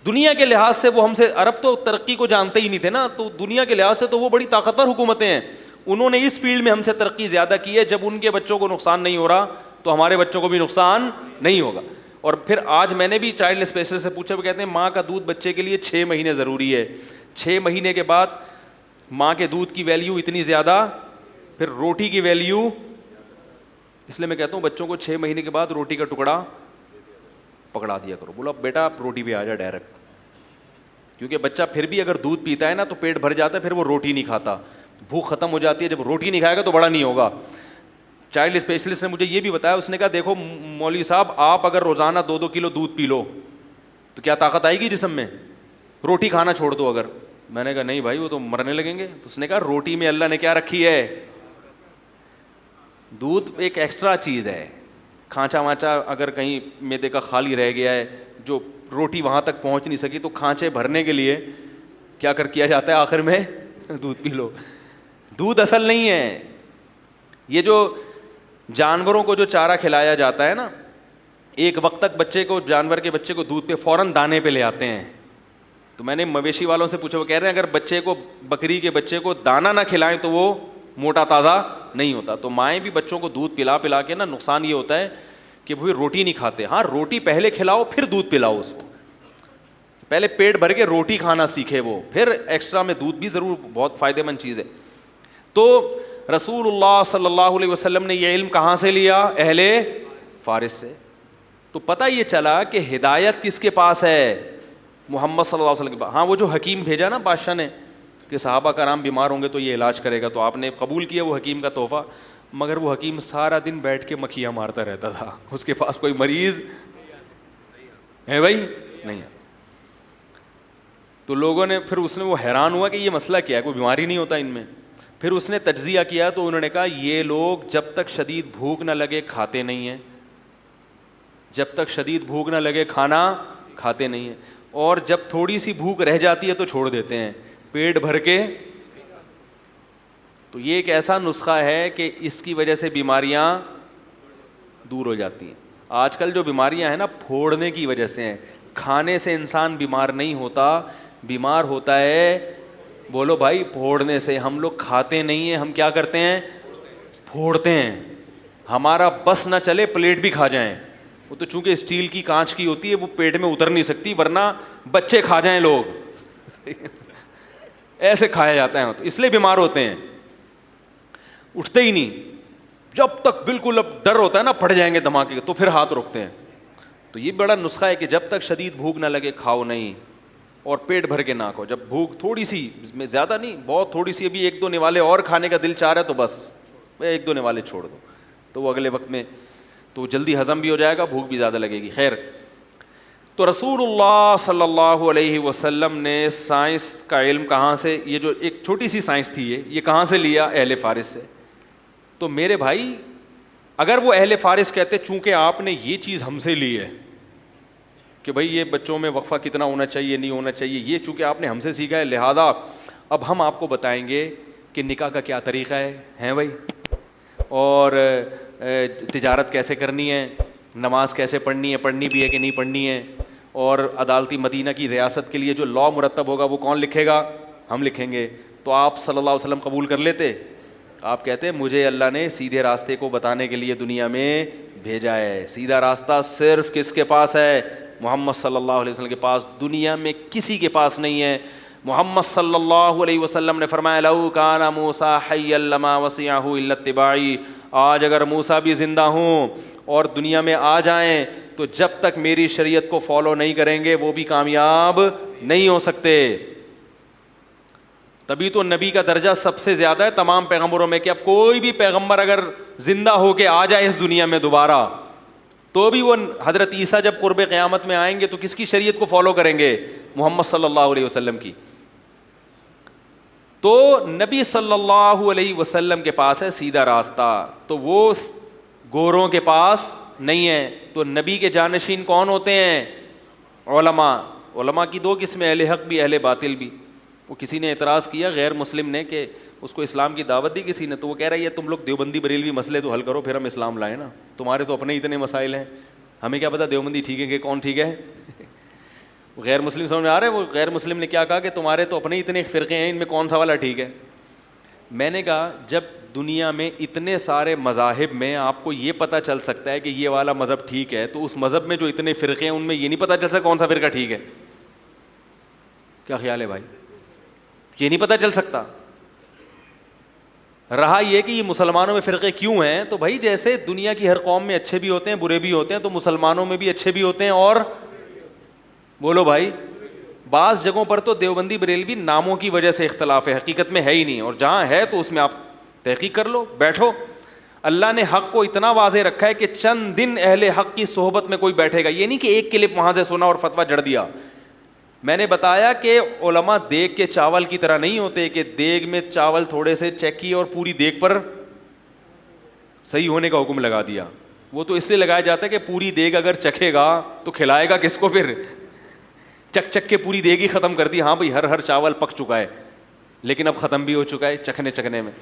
دنیا کے لحاظ سے وہ ہم سے, عرب تو ترقی کو جانتے ہی نہیں تھے نا, تو دنیا کے لحاظ سے تو وہ بڑی طاقتور حکومتیں ہیں, انہوں نے اس فیلڈ میں ہم سے ترقی زیادہ کی ہے. جب ان کے بچوں کو نقصان نہیں ہو رہا تو ہمارے بچوں کو بھی نقصان نہیں ہوگا. اور پھر آج میں نے بھی چائلڈ اسپیشلسٹ سے پوچھا, وہ کہتے ہیں ماں کا دودھ بچے کے لیے 6 مہینے ضروری ہے, 6 مہینے کے بعد ماں کے دودھ کی ویلیو اتنی زیادہ, پھر روٹی کی ویلیو. اس لیے میں کہتا ہوں بچوں کو 6 مہینے کے بعد روٹی کا ٹکڑا پکڑا دیا کرو, بولا بیٹا روٹی پہ آ جا ڈائریکٹ, کیونکہ بچہ پھر بھی اگر دودھ پیتا ہے نا تو پیٹ بھر جاتا ہے, پھر وہ روٹی نہیں کھاتا, بھوک ختم ہو جاتی ہے. جب روٹی نہیں کھائے گا تو بڑا نہیں ہوگا. چائلڈ اسپیشلسٹ نے مجھے یہ بھی بتایا, اس نے کہا دیکھو مولوی صاحب آپ اگر روزانہ 2-2 کلو دودھ پی لو تو کیا طاقت آئے گی جسم میں؟ روٹی کھانا چھوڑ دو اگر. میں نے کہا نہیں بھائی وہ تو مرنے لگیں گے. تو اس نے کہا روٹی میں اللہ نے کیا رکھی ہے؟ دودھ ایک ایکسٹرا چیز ہے. کھانچا وانچا اگر کہیں میدے کا خالی رہ گیا ہے, جو روٹی وہاں تک پہنچ نہیں سکی, تو کھانچے بھرنے کے لیے کیا کیا جاتا ہے آخر میں؟ دودھ پی لو. دودھ اصل نہیں ہے. یہ جو جانوروں کو جو چارہ کھلایا جاتا ہے نا, ایک وقت تک بچے کو, جانور کے بچے کو دودھ پہ فوراً دانے پہ لے آتے ہیں. تو میں نے مویشی والوں سے پوچھا, وہ کہہ رہے ہیں اگر بچے کو, بکری کے بچے کو دانہ نہ کھلائیں تو وہ موٹا تازہ نہیں ہوتا. تو مائیں بھی بچوں کو دودھ پلا کے نا, نقصان یہ ہوتا ہے کہ وہ روٹی نہیں کھاتے. ہاں روٹی پہلے کھلاؤ پھر دودھ پلاؤ اس کو, پہلے پیٹ بھر کے روٹی کھانا سیکھے وہ, پھر ایکسٹرا میں دودھ بھی ضرور, بہت فائدہ مند چیز ہے. تو رسول اللہ صلی اللہ علیہ وسلم نے یہ علم کہاں سے لیا؟ اہل فارس سے. تو پتہ یہ چلا کہ ہدایت کس کے پاس ہے؟ محمد صلی اللہ علیہ وسلم کے پاس. ہاں وہ جو حکیم بھیجا نا بادشاہ نے کہ صحابہ کرام بیمار ہوں گے تو یہ علاج کرے گا, تو آپ نے قبول کیا وہ حکیم کا تحفہ, مگر وہ حکیم سارا دن بیٹھ کے مکھیاں مارتا رہتا تھا, اس کے پاس کوئی مریض ہے بھائی نہیں. تو لوگوں نے پھر اس نے وہ حیران ہوا کہ یہ مسئلہ کیا ہے, کوئی بیماری نہیں ہوتا ان میں. پھر اس نے تجزیہ کیا تو انہوں نے کہا یہ لوگ جب تک شدید بھوک نہ لگے کھاتے نہیں ہیں, جب تک شدید بھوک نہ لگے کھانا کھاتے نہیں ہیں, اور جب تھوڑی سی بھوک رہ جاتی ہے تو چھوڑ دیتے ہیں, پیٹ بھر کے. تو یہ ایک ایسا نسخہ ہے کہ اس کی وجہ سے بیماریاں دور ہو جاتی ہیں. آج کل جو بیماریاں ہیں نا پھوڑنے کی وجہ سے ہیں, کھانے سے انسان بیمار نہیں ہوتا, بیمار ہوتا ہے بولو بھائی پھوڑنے سے. ہم لوگ کھاتے نہیں ہیں, ہم کیا کرتے ہیں پھوڑتے ہیں. ہمارا بس نہ چلے پلیٹ بھی کھا جائیں, وہ تو چونکہ اسٹیل کی کانچ کی ہوتی ہے وہ پیٹ میں اتر نہیں سکتی, ورنہ بچے کھا جائیں لوگ ایسے کھایا جاتا ہے, تو اس لیے بیمار ہوتے ہیں, اٹھتے ہی نہیں. جب تک بالکل اب ڈر ہوتا ہے نا پھٹ جائیں گے دھماکے تو پھر ہاتھ روکتے ہیں. تو یہ بڑا نسخہ ہے کہ جب تک شدید بھوک نہ لگے کھاؤ نہیں, اور پیٹ بھر کے نہ کھاؤ. جب بھوک تھوڑی سی, میں زیادہ نہیں بہت تھوڑی سی, ابھی ایک دو نوالے اور کھانے کا دل چاہ رہا ہے تو بس ایک دو نوالے چھوڑ دو, تو وہ اگلے وقت میں تو جلدی ہضم بھی ہو جائے گا, بھوک بھی زیادہ لگے گی. خیر, تو رسول اللہ صلی اللہ علیہ وسلم نے سائنس کا علم کہاں سے, یہ جو ایک چھوٹی سی سائنس تھی یہ کہاں سے لیا؟ اہل فارس سے. تو میرے بھائی اگر وہ اہل فارس کہتے چونکہ آپ نے یہ چیز ہم سے لی ہے کہ بھائی یہ بچوں میں وقفہ کتنا ہونا چاہیے نہیں ہونا چاہیے, یہ چونکہ آپ نے ہم سے سیکھا ہے لہذا اب ہم آپ کو بتائیں گے کہ نکاح کا کیا طریقہ ہے بھائی, اور تجارت کیسے کرنی ہے, نماز کیسے پڑھنی ہے, پڑھنی بھی ہے کہ نہیں پڑھنی ہے, اور عدالتی مدینہ کی ریاست کے لیے جو لاء مرتب ہوگا وہ کون لکھے گا؟ ہم لکھیں گے. تو آپ صلی اللہ علیہ وسلم قبول کر لیتے؟ آپ کہتے مجھے اللہ نے سیدھے راستے کو بتانے کے لیے دنیا میں بھیجا ہے. سیدھا راستہ صرف کس کے پاس ہے؟ محمد صلی اللہ علیہ وسلم کے پاس, دنیا میں کسی کے پاس نہیں ہے. محمد صلی اللہ علیہ وسلم نے فرمایا لو کان موسیٰ حیا لما وسعہ الا اتباعی. آج اگر موسیٰ بھی زندہ ہوں اور دنیا میں آ جائیں تو جب تک میری شریعت کو فالو نہیں کریں گے وہ بھی کامیاب نہیں ہو سکتے. تبھی تو نبی کا درجہ سب سے زیادہ ہے تمام پیغمبروں میں, کہ اب کوئی بھی پیغمبر اگر زندہ ہو کے آ جائے اس دنیا میں دوبارہ تو بھی وہ حضرت عیسیٰ جب قرب قیامت میں آئیں گے تو کس کی شریعت کو فالو کریں گے؟ محمد صلی اللہ علیہ وسلم کی. تو نبی صلی اللہ علیہ وسلم کے پاس ہے سیدھا راستہ, تو وہ گوروں کے پاس نہیں ہے. تو نبی کے جانشین کون ہوتے ہیں؟ علماء. علماء کی دو قسمیں, اہل حق بھی اہل باطل بھی. وہ کسی نے اعتراض کیا غیر مسلم نے کہ اس کو اسلام کی دعوت دی کسی نے, تو وہ کہہ رہا ہے یہ تم لوگ دیوبندی بریلوی مسئلے تو حل کرو پھر ہم اسلام لائیں نا, تمہارے تو اپنے اتنے مسائل ہیں, ہمیں کیا پتہ دیوبندی ٹھیک ہے کہ کون ٹھیک ہے. غیر مسلم سمجھ میں آ رہے ہیں, وہ غیر مسلم نے کیا کہا کہ تمہارے تو اپنے اتنے فرقے ہیں, ان میں کون سا والا ٹھیک ہے. میں نے کہا جب دنیا میں اتنے سارے مذاہب میں آپ کو یہ پتہ چل سکتا ہے کہ یہ والا مذہب ٹھیک ہے, تو اس مذہب میں جو اتنے فرقے ہیں ان میں یہ نہیں پتہ چل سکتا کون سا فرقہ ٹھیک ہے؟ کیا خیال ہے بھائی؟ یہ نہیں پتہ چل سکتا. رہا یہ کہ یہ مسلمانوں میں فرقے کیوں ہیں, تو بھائی جیسے دنیا کی ہر قوم میں اچھے بھی ہوتے ہیں برے بھی ہوتے ہیں, تو مسلمانوں میں بھی اچھے بھی ہوتے ہیں اور بولو بھائی بعض جگہوں پر تو دیوبندی بریلوی ناموں کی وجہ سے اختلاف ہے, حقیقت میں ہے ہی نہیں, اور جہاں ہے تو اس میں آپ تحقیق کر لو, بیٹھو. اللہ نے حق کو اتنا واضح رکھا ہے کہ چند دن اہل حق کی صحبت میں کوئی بیٹھے گا, یہ نہیں کہ ایک کلپ وہاں سے سنا اور فتویٰ جڑ دیا. میں نے بتایا کہ علماء دیگ کے چاول کی طرح نہیں ہوتے کہ دیگ میں چاول تھوڑے سے چیک کیے اور پوری دیگ پر صحیح ہونے کا حکم لگا دیا. وہ تو اس لیے لگایا جاتا ہے کہ پوری دیگ اگر چکھے گا تو کھلائے گا کس کو؟ پھر چک چک کے پوری دیگ ہی ختم کر دی. ہاں بھائی ہر چاول پک چکا ہے لیکن اب ختم بھی ہو چکا ہے چکھنے میں,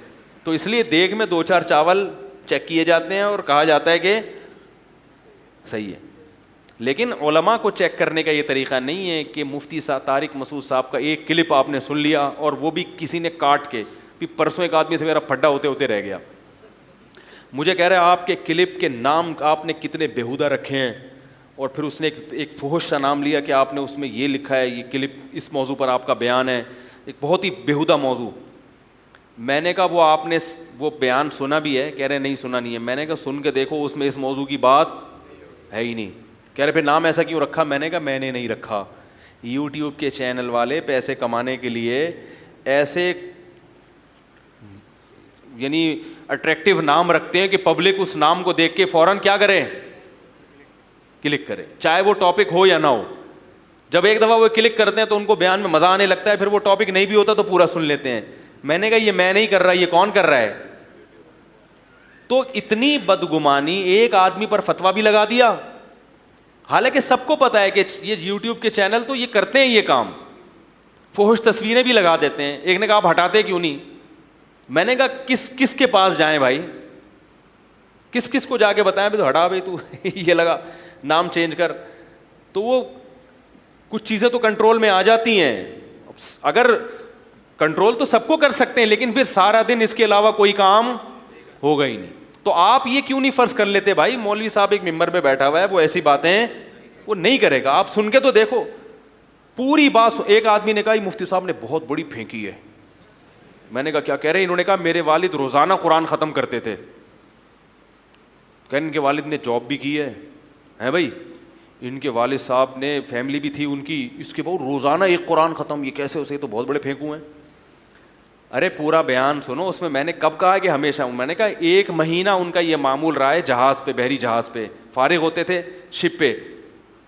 تو اس لیے دیگ میں 2-4 چاول چیک کیے جاتے ہیں اور کہا جاتا ہے کہ صحیح ہے. لیکن علماء کو چیک کرنے کا یہ طریقہ نہیں ہے کہ مفتی صاحب طارق مسعود صاحب کا ایک کلپ آپ نے سن لیا اور وہ بھی کسی نے کاٹ کے, پرسوں ایک آدمی سے میرا پھڈا ہوتے رہ گیا, مجھے کہہ رہا ہے آپ کے کلپ کے نام آپ نے کتنے بیہودہ رکھے ہیں, اور پھر اس نے ایک فحش سا نام لیا کہ آپ نے اس میں یہ لکھا ہے یہ کلپ اس موضوع پر آپ کا بیان ہے, ایک بہت ہی بیہودہ موضوع. میں نے کہا وہ آپ نے وہ بیان سنا بھی ہے؟ کہہ رہے نہیں سنا نہیں ہے. میں نے کہا سن کے دیکھو اس میں اس موضوع کی بات ہے ہی نہیں. کہہ رہے پھر نام ایسا کیوں رکھا؟ میں نے کہا میں نے نہیں رکھا, یوٹیوب کے چینل والے پیسے کمانے کے لیے ایسے یعنی اٹریکٹیو نام رکھتے ہیں کہ پبلک اس نام کو دیکھ کے فوراً کیا کرے, کلک کرے, چاہے وہ ٹاپک ہو یا نہ ہو. جب ایک دفعہ وہ کلک کرتے ہیں تو ان کو بیان میں مزہ آنے لگتا ہے, پھر وہ ٹاپک نہیں بھی ہوتا تو پورا سن لیتے ہیں. میں نے کہا یہ میں نہیں کر رہا, یہ کون کر رہا ہے؟ تو اتنی بدگمانی, ایک آدمی پر فتویٰ بھی لگا دیا, حالانکہ سب کو پتا ہے کہ یہ یوٹیوب کے چینل تو یہ کرتے ہیں یہ کام, فحش تصویریں بھی لگا دیتے ہیں. ایک نے کہا آپ ہٹاتے کیوں نہیں؟ میں نے کہا کس کے پاس جائیں بھائی, کس کو جا کے بتائیں تو ہٹا بھائی تو یہ لگا نام چینج کر. تو وہ کچھ چیزیں تو کنٹرول میں آ جاتی ہیں. اگر کنٹرول تو سب کو کر سکتے ہیں, لیکن پھر سارا دن اس کے علاوہ کوئی کام ہوگا ہی نہیں. تو آپ یہ کیوں نہیں فرض کر لیتے بھائی مولوی صاحب ایک ممبر پہ بیٹھا ہوا ہے, وہ ایسی باتیں وہ نہیں کرے گا, آپ سن کے تو دیکھو پوری بات. ایک آدمی نے کہا مفتی صاحب نے بہت بڑی پھینکی ہے. میں نے کہا کیا کہہ رہے ہیں؟ انہوں نے کہا میرے والد روزانہ قرآن ختم کرتے تھے. کہ ان کے والد نے جاب بھی کی ہے بھائی, ان کے والد صاحب نے فیملی بھی تھی ان کی, اس کے بعد روزانہ ایک قرآن ختم, یہ کیسے ہو سکے؟ تو بہت بڑے پھینکو ہیں. ارے پورا بیان سنو, اس میں نے کب کہا کہ ہمیشہ, میں نے کہا 1 مہینہ ان کا یہ معمول رہا ہے جہاز پہ, بحری جہاز پہ فارغ ہوتے تھے شپ پہ,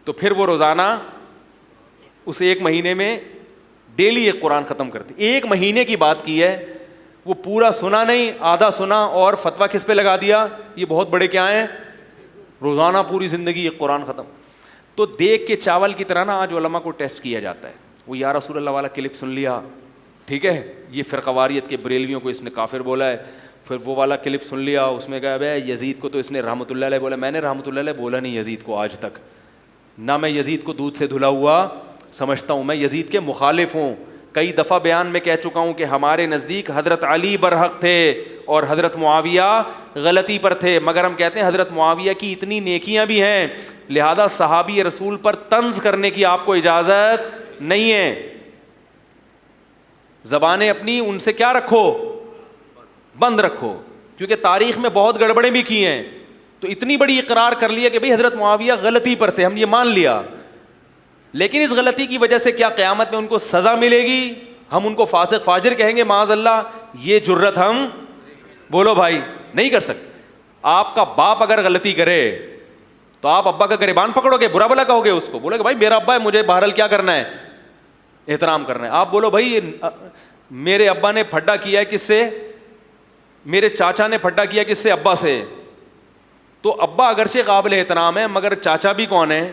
تو پھر وہ روزانہ اس 1 مہینے میں ڈیلی ایک قرآن ختم کرتے. 1 مہینے کی بات کی ہے, وہ پورا سنا نہیں, آدھا سنا اور فتویٰ کس پہ لگا دیا, یہ بہت بڑے کیا ہیں, روزانہ پوری زندگی ایک قرآن ختم. تو دیکھ کے چاول کی طرح نا آج علماء کو ٹیسٹ کیا جاتا ہے. وہ یا رسول اللہ والا کلپ سن لیا, ٹھیک ہے, یہ فرقواریت کے بریلویوں کو اس نے کافر بولا ہے. پھر وہ والا کلپ سن لیا, اس میں کہا بھائی یزید کو تو اس نے رحمۃ اللہ علیہ بولا. میں نے رحمۃ اللہ علیہ بولا نہیں یزید کو آج تک, نہ میں یزید کو دودھ سے دھلا ہوا سمجھتا ہوں, میں یزید کے مخالف ہوں. کئی دفعہ بیان میں کہہ چکا ہوں کہ ہمارے نزدیک حضرت علی برحق تھے اور حضرت معاویہ غلطی پر تھے, مگر ہم کہتے ہیں حضرت معاویہ کی اتنی نیکیاں بھی ہیں, لہذا صحابی رسول پر طنز کرنے کی آپ کو اجازت نہیں ہے. زبانیں اپنی ان سے کیا رکھو, بند رکھو, کیونکہ تاریخ میں بہت گڑبڑیں بھی کی ہیں. تو اتنی بڑی اقرار کر لیا کہ بھئی حضرت معاویہ غلطی پر تھے, ہم یہ مان لیا, لیکن اس غلطی کی وجہ سے کیا قیامت میں ان کو سزا ملے گی؟ ہم ان کو فاسق فاجر کہیں گے معاذ اللہ؟ یہ جرت ہم بولو بھائی نہیں کر سکتے. آپ کا باپ اگر غلطی کرے تو آپ ابا کا گریبان پکڑو گے, برا بلا کہو گے اس کو, بولو گے بھائی میرا ابا ہے, مجھے بہرحال کیا کرنا ہے, احترام کرنا ہے. آپ بولو بھائی میرے ابا نے پھڈا کیا ہے کس سے, میرے چاچا نے پھڈا کیا کس سے, ابا سے. تو ابا اگرچہ قابل احترام ہے مگر چاچا بھی کون ہے,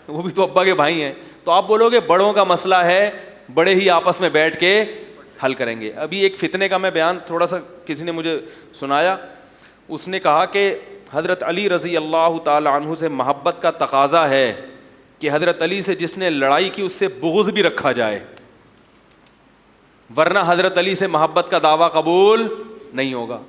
وہ بھی تو ابا کے بھائی ہیں. تو آپ بولو گے بڑوں کا مسئلہ ہے, بڑے ہی آپس میں بیٹھ کے حل کریں گے. ابھی ایک فتنے کا میں بیان تھوڑا سا کسی نے مجھے سنایا, اس نے کہا کہ حضرت علی رضی اللہ تعالی عنہ سے محبت کا تقاضا ہے کہ حضرت علی سے جس نے لڑائی کی اس سے بغض بھی رکھا جائے, ورنہ حضرت علی سے محبت کا دعویٰ قبول نہیں ہوگا.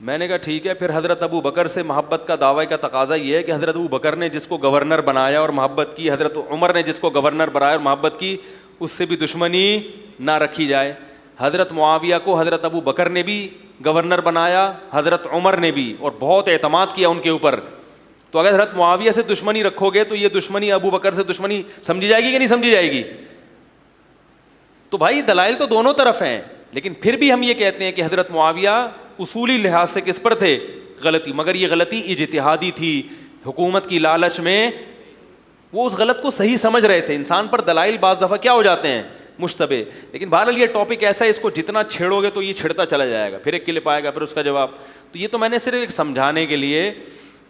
میں نے کہا ٹھیک ہے, پھر حضرت ابو بکر سے محبت کا دعوی کا تقاضا یہ ہے کہ حضرت ابو بکر نے جس کو گورنر بنایا اور محبت کی, حضرت عمر نے جس کو گورنر بنایا اور محبت کی, اس سے بھی دشمنی نہ رکھی جائے. حضرت معاویہ کو حضرت ابو بکر نے بھی گورنر بنایا, حضرت عمر نے بھی, اور بہت اعتماد کیا ان کے اوپر. تو اگر حضرت معاویہ سے دشمنی رکھو گے تو یہ دشمنی ابو بکر سے دشمنی سمجھی جائے گی کہ نہیں سمجھی جائے گی؟ تو بھائی دلائل تو دونوں طرف ہیں, لیکن پھر بھی ہم یہ کہتے ہیں کہ حضرت معاویہ اصولی لحاظ سے کس پر تھے, غلطی, مگر یہ غلطی اجتہادی تھی. حکومت کی لالچ میں وہ اس غلط کو صحیح سمجھ رہے تھے. انسان پر دلائل بعض دفعہ کیا ہو جاتے ہیں, مشتبہ. لیکن بہرحال یہ ٹاپک ایسا ہے, اس کو جتنا چھیڑو گے تو یہ چھڑتا چلا جائے گا, پھر ایک کلپ آئے گا, پھر اس کا جواب. تو یہ تو میں نے صرف ایک سمجھانے کے لیے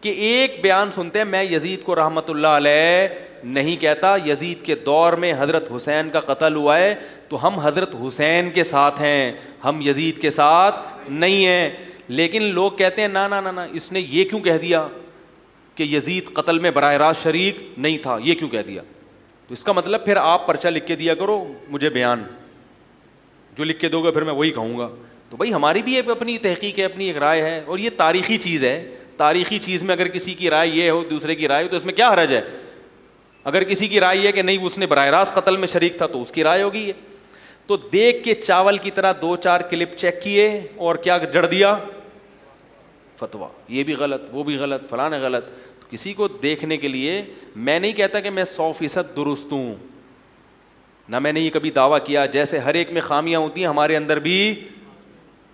کہ ایک بیان سنتے ہیں, میں یزید کو رحمۃ اللہ علیہ نہیں کہتا, یزید کے دور میں حضرت حسین کا قتل ہوا ہے تو ہم حضرت حسین کے ساتھ ہیں, ہم یزید کے ساتھ نہیں ہیں. لیکن لوگ کہتے ہیں نا نا نا نا, اس نے یہ کیوں کہہ دیا کہ یزید قتل میں براہ راست شریک نہیں تھا, یہ کیوں کہہ دیا؟ تو اس کا مطلب پھر آپ پرچہ لکھ کے دیا کرو مجھے, بیان جو لکھ کے دو گے پھر میں وہی کہوں گا. تو بھائی ہماری بھی ایک اپنی تحقیق ہے, اپنی ایک رائے ہے, اور یہ تاریخی چیز ہے. تاریخی چیز میں اگر کسی کی رائے یہ ہو دوسرے کی رائے ہو تو اس میں کیا حرج ہے؟ اگر کسی کی رائے یہ کہ نہیں اس نے براہ راست قتل میں شریک تھا تو اس کی رائے ہوگی. تو دیکھ کے چاول کی طرح 2-4 کلپ چیک کیے اور کیا جڑ دیا فتویٰ, یہ بھی غلط, وہ بھی غلط, فلاں غلط. تو کسی کو دیکھنے کے لیے میں نہیں کہتا کہ میں 100% درست ہوں, نہ میں نے یہ کبھی دعویٰ کیا. جیسے ہر ایک میں خامیاں ہوتی ہیں ہمارے اندر بھی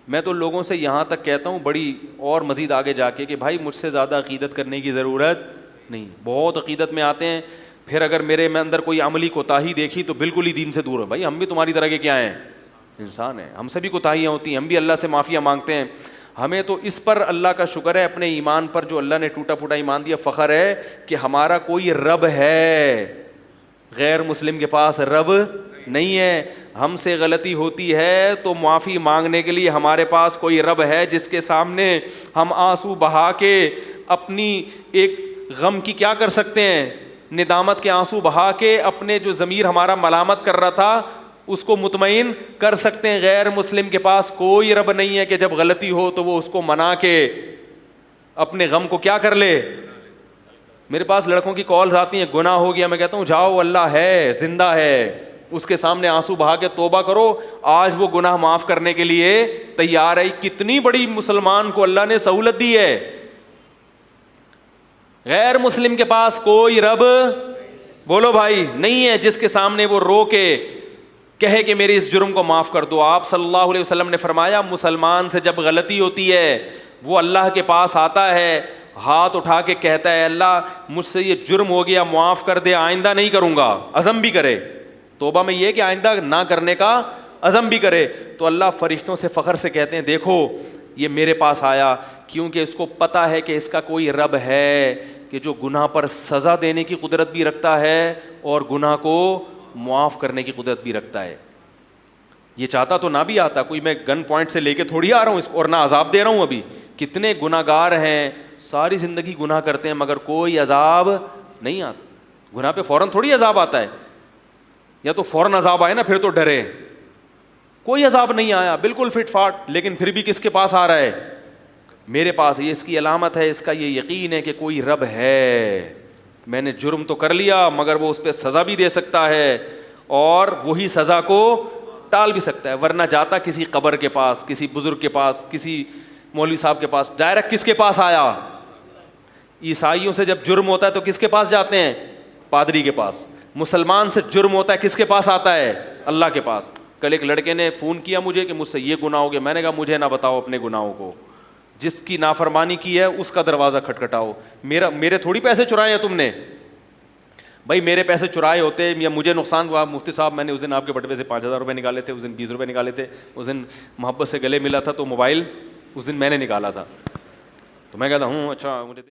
میں تو لوگوں سے یہاں تک کہتا ہوں بڑی اور مزید آگے جا کے کہ بھائی مجھ سے زیادہ عقیدت کرنے کی ضرورت نہیں. بہت عقیدت میں آتے ہیں, پھر اگر میرے میں اندر کوئی عملی کوتاہی دیکھی تو بالکل ہی دین سے دور ہے. بھائی ہم بھی تمہاری طرح کے کیا ہیں, انسان ہیں, ہم سے بھی کوتاہیاں ہوتی ہیں, ہم بھی اللہ سے معافیاں مانگتے ہیں. ہمیں تو اس پر اللہ کا شکر ہے, اپنے ایمان پر جو اللہ نے ٹوٹا پھوٹا ایمان دیا, فخر ہے کہ ہمارا کوئی رب ہے. غیر مسلم کے پاس رب نہیں ہے. ہم سے غلطی ہوتی ہے تو معافی مانگنے کے لیے ہمارے پاس کوئی رب ہے جس کے سامنے ہم آنسو بہا کے اپنی ایک غم کی کیا کر سکتے ہیں, ندامت کے آنسو بہا کے اپنے جو ضمیر ہمارا ملامت کر رہا تھا اس کو مطمئن کر سکتے ہیں. غیر مسلم کے پاس کوئی رب نہیں ہے کہ جب غلطی ہو تو وہ اس کو منا کے اپنے غم کو کیا کر لے. میرے پاس لڑکوں کی کالز آتی ہیں, گناہ ہو گیا, میں کہتا ہوں جاؤ, اللہ ہے, زندہ ہے, اس کے سامنے آنسو بہا کے توبہ کرو, آج وہ گناہ معاف کرنے کے لیے تیار ہے. کتنی بڑی مسلمان کو اللہ نے سہولت دی ہے. غیر مسلم کے پاس کوئی رب, بولو بھائی, نہیں ہے جس کے سامنے وہ رو کے کہے کہ میری اس جرم کو معاف کر دو. آپ صلی اللہ علیہ وسلم نے فرمایا مسلمان سے جب غلطی ہوتی ہے وہ اللہ کے پاس آتا ہے, ہاتھ اٹھا کے کہتا ہے اللہ مجھ سے یہ جرم ہو گیا, معاف کر دے, آئندہ نہیں کروں گا, عزم بھی کرے. توبہ میں یہ کہ آئندہ نہ کرنے کا عزم بھی کرے. تو اللہ فرشتوں سے فخر سے کہتے ہیں دیکھو یہ میرے پاس آیا, کیونکہ اس کو پتہ ہے کہ اس کا کوئی رب ہے کہ جو گناہ پر سزا دینے کی قدرت بھی رکھتا ہے اور گناہ کو معاف کرنے کی قدرت بھی رکھتا ہے. یہ چاہتا تو نہ بھی آتا, کوئی میں گن پوائنٹ سے لے کے تھوڑی آ رہا ہوں اس کو اور نہ عذاب دے رہا ہوں. ابھی کتنے گناہ گار ہیں, ساری زندگی گناہ کرتے ہیں مگر کوئی عذاب نہیں آتا. گناہ پہ فوراً تھوڑی عذاب آتا ہے, یا تو فوراً عذاب آئے نا پھر تو ڈرے. کوئی عذاب نہیں آیا, بالکل فٹ فاٹ, لیکن پھر بھی کس کے پاس آ رہا ہے, میرے پاس. یہ اس کی علامت ہے, اس کا یہ یقین ہے کہ کوئی رب ہے. میں نے جرم تو کر لیا مگر وہ اس پہ سزا بھی دے سکتا ہے اور وہی سزا کو ٹال بھی سکتا ہے. ورنہ جاتا کسی قبر کے پاس, کسی بزرگ کے پاس, کسی مولوی صاحب کے پاس, ڈائریکٹ کس کے پاس آیا. عیسائیوں سے جب جرم ہوتا ہے تو کس کے پاس جاتے ہیں, پادری کے پاس. مسلمان سے جرم ہوتا ہے کس کے پاس آتا ہے, اللہ کے پاس. کل ایک لڑکے نے فون کیا مجھے کہ مجھ سے یہ گناہ ہو گیا. میں نے کہا مجھے نہ بتاؤ اپنے گناہوں کو, جس کی نافرمانی کی ہے اس کا دروازہ کھٹکھٹاؤ. میرے تھوڑی پیسے چرائے ہیں تم نے. بھائی میرے پیسے چرائے ہوتے یا مجھے نقصان ہوا, مفتی صاحب میں نے اس دن آپ کے بٹوے سے 5,000 روپے نکالے تھے, اس دن 20 روپے نکالے تھے, اس دن محبت سے گلے ملا تھا تو موبائل اس دن میں نے نکالا تھا. تو میں کہتا ہوں اچھا مجھے